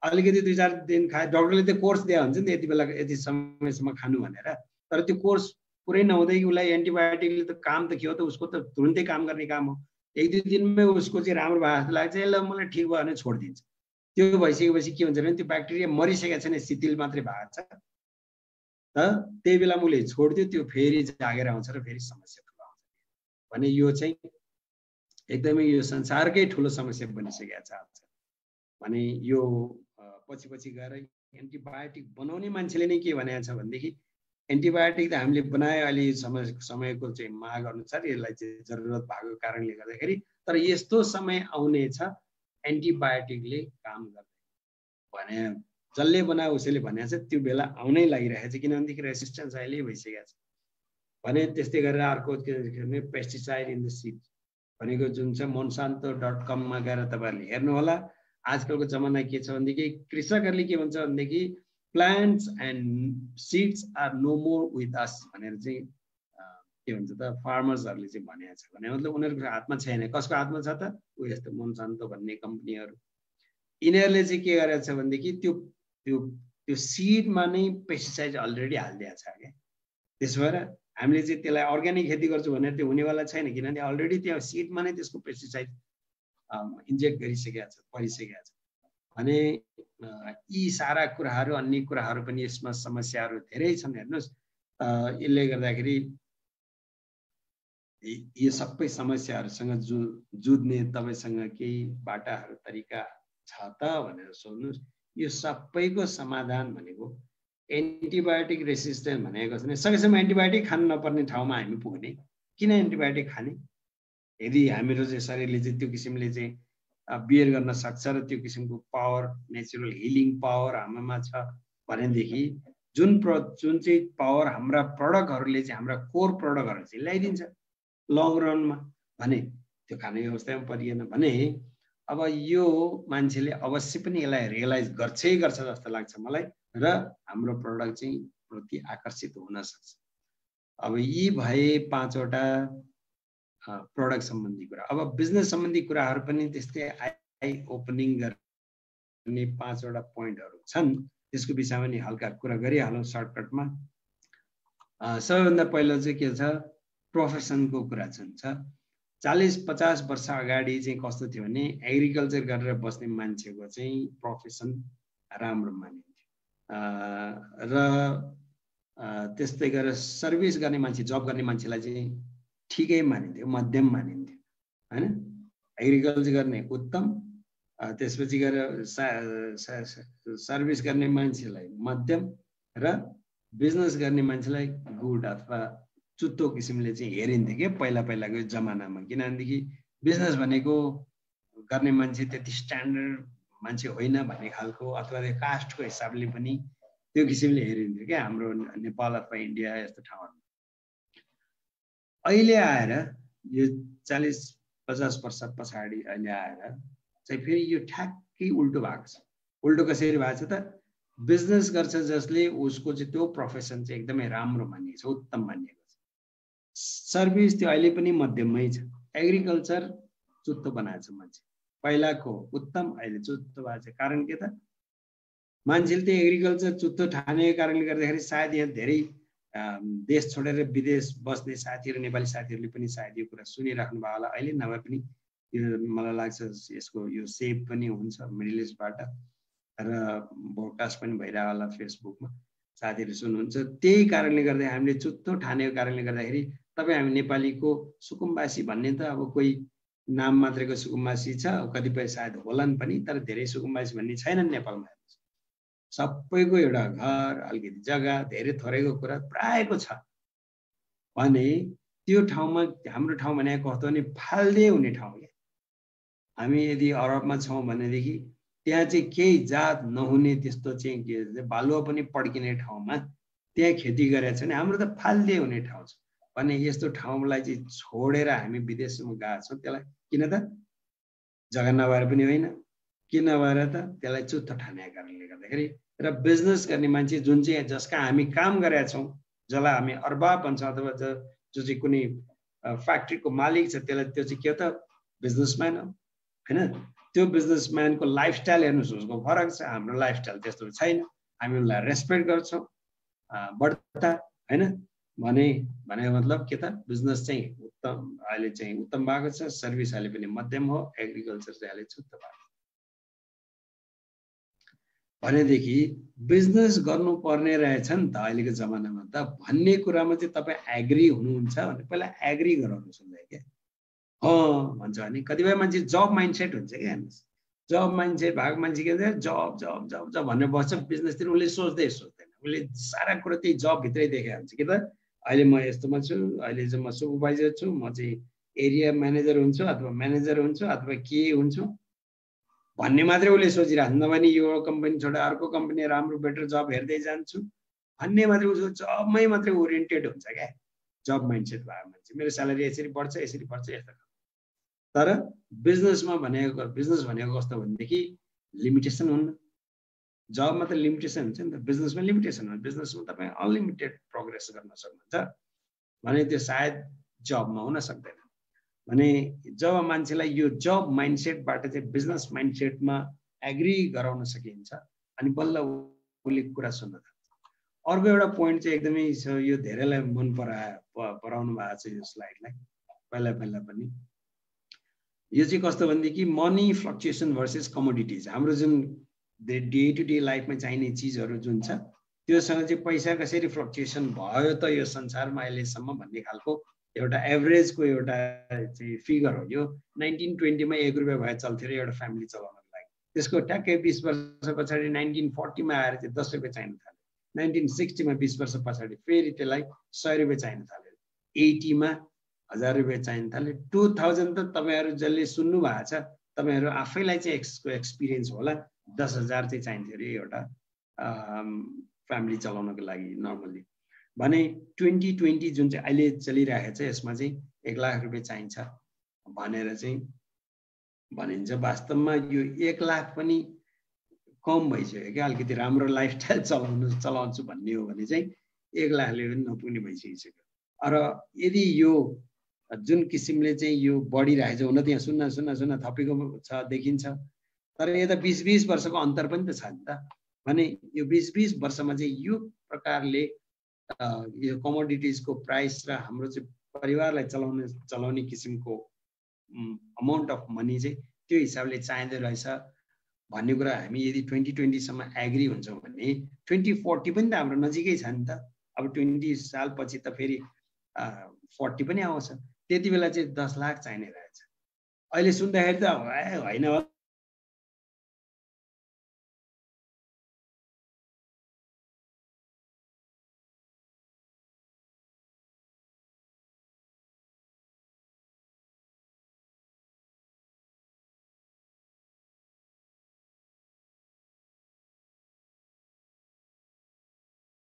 अलिकति 2-4 दिन खाए डाक्टरले त कोर्स दिया हुन्छ नि यति बेला यति समयसम्म खानु भनेर तर त्यो कोर्स पुरै नहुँदै उसलाई एन्टिबायोटिकले त काम त के हो त उसको त तुरुन्तै काम गर्ने काम हो 1-2 दिनमै उसको चाहिँ राम्रो भयो जस्तो लाग्छ ल मलाई ठिक भयो भने छोडिदिन्छ त्यो भइसकेपछि के हुन्छ भने त्यो ब्याक्टेरिया मरिसकेको छैन शिथिल मात्रै भएको छ त त्यही बेला मैले छोडिदियो त्यो फेरि जागेर आउँछ र फेरि समस्या ठुलो आउँछ भने यो चाहिँ एकदमै यो संसारकै ठुलो समस्या बनिसकेको छ भने यो पछि गएर एन्टिबायोटिक बनाउने मान्छेले नै के भनेको छ भनेदेखि एन्टिबायोटिक त हामीले बनाए अहिले समयको चाहिँ माग अनुसार यसलाई चाहिँ जरुरत भएको कारणले गर्दाखेरि तर यस्तो समय आउने छ एन्टिबायोटिकले काम गर्दैन भने जसले बनायो उसैले भनेको छ त्यो बेला आउनै लागिरहेको छ किनभनेदेखि रेसिस्टेन्स अहिले भइसकेको छ भने त्यस्तै गरेर अर्को के भने पेस्टिसाइड इन द सीड भनेको जुन चाहिँ monsanto.com मा गएर तपाईहरुले हेर्नु होला आजकलको जमाना के छ भनेदेखि कृषकहरुले के भन्छ भनेदेखि plants and seeds are no more with us भनेर चाहिँ के भन्छ त फार्मर्सहरुले चाहिँ भनेको छ भने मतलब उनीहरुको हातमा छैन कसको हातमा छ त उ यस्तो मोन्सान्तो भन्ने कम्पनीहरु यिनीहरुले चाहिँ के गरेको छ भनेदेखि त्यो सीडमा नै पेस्टिसाइड अलरेडी हाल्दिएको छ के त्यसो भएर हामीले चाहिँ त्यसलाई अर्ग्यानिक खेती गर्छु भने त्यो हुनेवाला छैन किनभने अलरेडी त्यो सीडमा नै त्यसको पेस्टिसाइड इन्जेक्ट गरिसकेको छ परिसकेको छ भने यी सारा कुराहरु अन्य कुराहरु पनि यसमा समस्याहरु धेरै छन् हेर्नुस् यसले गर्दाखेरि यो सबै समस्याहरुसँग जुझ्ने तपाईसँग केही बाटाहरु तरिका छ त भनेर सोध्नुस् यो सबैको समाधान भनेको एन्टिबायोटिक रेसिस्टेन्ट भनेको छ नि सकेसम्म एन्टिबायोटिक खान नपर्ने ठाउँमा हामी पुग्ने किन एन्टिबायोटिक खाने यदि हाम्रो चाहिँ शरीरले चाहिँ त्यो किसिमले चाहिँ बियर गर्न सक्छ र त्यो किसिमको पावर नेचुरल हिलिङ पावर हाम्रोमा छ भनेदेखि जुन चाहिँ पावर हाम्रा प्रोडक्टहरुले चाहिँ हाम्रा कोर प्रोडक्टहरु चाहिँ ल्याइदिन्छ लङ रनमा भने त्यो खाने अवस्थामा परिएन भने अब यो मान्छेले अवश्य पनि यसलाई रियलाइज गर्छ जस्तो लाग्छ मलाई र हाम्रो प्रोडक्ट चाहिँ प्रति आकर्षित हुन सक्छ अब यी भए 5 वटा प्रोडक्ट सम्बन्धी कुरा अब बिजनेस सम्बन्धी कुराहरु पनि त्यस्तै आई ओपनिङ गर्ने 5 वटा पोइन्टहरु छन् त्यसको विषयमा नि हल्का कुरा गरिहालौं सर्टकटमा सबैभन्दा पहिलो चाहिँ के छ प्रोफेसनको कुरा छ 40-50 वर्ष अगाडि चाहिँ कस्तो थियो भने एग्रिकल्चर गरेर बस्ने मान्छेको चाहिँ प्रोफेसन राम्रो मानिन्थ्यो र त्यस्तै गरेर सर्भिस गर्ने मान्छे जब गर्ने मान्छेलाई चाहिँ ठिकै मानिन्थ्यो मध्यम मानिन्थ्यो हैन एग्रिकल्चर गर्ने उत्तम त्यसपछि गएर सर्भिस गर्ने मान्छेलाई मध्यम र बिजनेस गर्ने मान्छेलाई गुड अथवा चुत्तो किसिमले चाहिँ हेरिन्थ्यो के पहिलाको जमानामा किनभनेदेखि बिजनेस भनेको गर्ने मान्छे त्यति स्ट्यान्डर्ड मान्छे होइन भन्ने खालको अथवा कास्टको हिसाबले पनि त्यो किसिमले हेरिन्थ्यो के हाम्रो नेपाल अथवा इन्डिया यस्तो ठाउँहरुमा अहिले आएर यो 40-50 वर्ष पछाडी अहिले आएर चाहिँ फेरि यो ठ्याक्कै उल्टो भएको छ उल्टो कसरी भएको छ त बिजनेस गर्छ जसले उसको चाहिँ त्यो प्रोफेसन चाहिँ एकदमै राम्रो मानिएको छ उत्तम मानिएको छ सर्भिस त्यो अहिले पनि मध्यममै छ एग्रिकल्चर चुत्तो बनाएको छ मान्छे पहिलाको उत्तम अहिले चुत्तो भएको छ कारण के त मान्छेले त्यो एग्रिकल्चर चुत्तो ठानेको कारणले गर्दाखेरि सायद यहाँ धेरै देश छोडेर विदेश बस्ने साथीहरु नेपाली साथीहरुले पनि सायद यो कुरा सुनिराख्नु भयो होला अहिले नभए पनि यो मलाई लाग्छ यसको यो सेभ पनि हुन्छ मिडल इस्टबाट र ब्रोडकास्ट पनि भइरहेको होला फेसबुकमा साथीहरु सुन्नुहुन्छ त्यही कारणले गर्दा हामीले चुत्तो ठानेको कारणले गर्दाखेरि तपाई हामी नेपालीको सुकुम्बासी भन्ने त अब कोही नाम मात्रैको सुकुम्बासी छ कतिपय सायद होलान् पनि तर धेरै सुकुम्बासी भन्ने छैनन् नेपालमा सबैको एउटा घर अलिकति जग्गा धेरै थोरैको कुरा प्रायको छ भने त्यो ठाउँमा हाम्रो ठाउँ भनेको कस्तो भने फाल्दे हुने ठाउँ के हामी यदि अरबमा छौं भनेदेखि त्यहाँ चाहिँ केही जात नहुने त्यस्तो चाहिँ के बालुवा पनि पड्किने ठाउँमा त्यहाँ खेती गरेछ भने हाम्रो त फाल्दे हुने ठाउँ छ भने यस्तो ठाउँलाई चाहिँ छोडेर हामी विदेशमा गएका छौं त्यसलाई किन त जग्गा नभएर पनि होइन किन भएर त त्यसलाई चुत्त ठानेको कारणले गर्दाखेरि र बिजनेस गर्ने मान्छे जुन चाहिँ जसका हामी काम गरेका छौँ जसलाई हामी अर्बाब भन्छ अथवा जो चाहिँ कुनै फ्याक्ट्रीको मालिक छ त्यसलाई त्यो चाहिँ के हो त बिजनेसम्यान हो हैन त्यो बिजनेसम्यानको लाइफस्टाइल हेर्नुस् उसको फरक छ हाम्रो लाइफस्टाइल त्यस्तो छैन हामी उनलाई रेस्पेक्ट गर्छौँ बढ्ता हैन भनेको मतलब के त बिजनेस चाहिँ उत्तम अहिले चाहिँ उत्तम भएको छ सर्भिस अहिले पनि मध्यम हो एग्रिकल्चर चाहिँ अहिले छुट्ट भएको भनेदेखि बिजनेस गर्नुपर्ने रहेछ नि त अहिलेको जमानामा त भन्ने कुरामा चाहिँ तपाईँ एग्री हुनुहुन्छ भने पहिला एग्री गराउनुहोस् उनलाई क्या भन्छ भने कतिपय मान्छे जब माइन्डसेट हुन्छ क्या हेर्नुहोस् जब माइन्डसेट भएको मान्छे के भन्छ जब जब जब जब भनेर बस्छ बिजनेसतिर उसले सोच्दैन उसले सारा कुरा त्यही जबभित्रै देखेको हुन्छ कि त अहिले म यस्तोमा छु अहिले चाहिँ म सुपरभाइजर छु म चाहिँ एरिया म्यानेजर हुन्छु अथवा म्यानेजर हुन्छु अथवा के हुन्छु भन्ने मात्रै उसले सोचिरहेको हुन्छ नभए यो कम्पनी छोडेर अर्को कम्पनी राम्रो बेटर जब हेर्दै जान्छु भन्ने मात्रै उसको जबमै मात्रै ओरिएन्टेड हुन्छ क्या जब माइन्डसेट भएको मान्छे मेरो स्यालेरी यसरी बढ्छ यस्तो तर बिजनेस भनेको कस्तो भनेदेखि लिमिटेसन हुन्न जबमा त लिमिटेसन हुन्छ नि त बिजनेसमा लिमिटेसन हुन्छ बिजनेसमा तपाईँ अनलिमिटेड प्रोग्रेस गर्न सक्नुहुन्छ भने त्यो सायद जबमा हुन सक्दैन भने जब मान्छेलाई यो जब माइन्डसेटबाट चाहिँ बिजनेस माइन्डसेटमा एग्री गराउन सकिन्छ अनि बल्ल उसले कुरा सुन्न थाल्छ अर्को एउटा पोइन्ट चाहिँ एकदमै यो धेरैलाई मन पराउनु भएको छ यो स्लाइडलाई पहिला पनि यो चाहिँ कस्तो भनेदेखि मनी फ्लक्चुएसन भर्सेस कमोडिटिज हाम्रो जुन डे टु डे लाइफमा चाहिने चिजहरू जुन छ त्योसँग चाहिँ पैसा कसरी फ्लक्चुएसन भयो त यो संसारमा अहिलेसम्म भन्ने खालको एउटा एभरेजको एउटा चाहिँ फिगर हो यो 1920 मा 1 रुपैयाँ भए चल्थ्यो एउटा फ्यामिली चलाउनको लागि त्यसको ट्याक्कै 20 वर्ष पछाडि 1940 मा आएर चाहिँ 10 रुपैयाँ चाहिन थाल्यो 1960 मा 20 वर्ष पछाडि फेरि त्यसलाई 100 रुपैयाँ चाहिन थाल्यो 80 मा 1000 रुपैयाँ चाहिन थाल्यो 2000 त तपाईहरु जसले सुन्नु भएको छ तपाईहरु आफैलाई चाहिँ एक्सपिरियन्स होला 10,000 चाहिँ चाहिन्थ्यो रे एउटा फ्यामिली चलाउनको लागि नर्मली भने 2020 जुन चाहिँ अहिले चलिरहेको छ यसमा चाहिँ 1 लाख रुपैयाँ चाहिन्छ भनेर चाहिँ भनिन्छ वास्तवमा यो 1 लाख पनि कम भइसक्यो क्या अलिकति राम्रो लाइफस्टाइल चलाउँछु भन्ने हो भने चाहिँ 1 लाखले पनि नपुग्ने भइसकिसक्यो र यदि यो जुन किसिमले चाहिँ यो बढिरहेको छ हुन त यहाँ सुन्न थपेको छ देखिन्छ तर यता 20-20 वर्षको अन्तर पनि त छ नि त भने यो 20-20 वर्षमा चाहिँ यो प्रकारले यो कमोडिटिजको प्राइस र हाम्रो चाहिँ परिवारलाई चलाउने किसिमको अमाउन्ट अफ मनी चाहिँ त्यो हिसाबले चाहिँदो रहेछ भन्ने कुरा हामी यदि 2020 सम्म एग्री हुन्छौँ भने 2040 पनि त हाम्रो नजिकै छ नि त अब 20 साल पछि त फेरि 40 पनि आउँछ त्यति बेला चाहिँ 10 लाख चाहिने रहेछ अहिले सुन्दाखेरि त होइन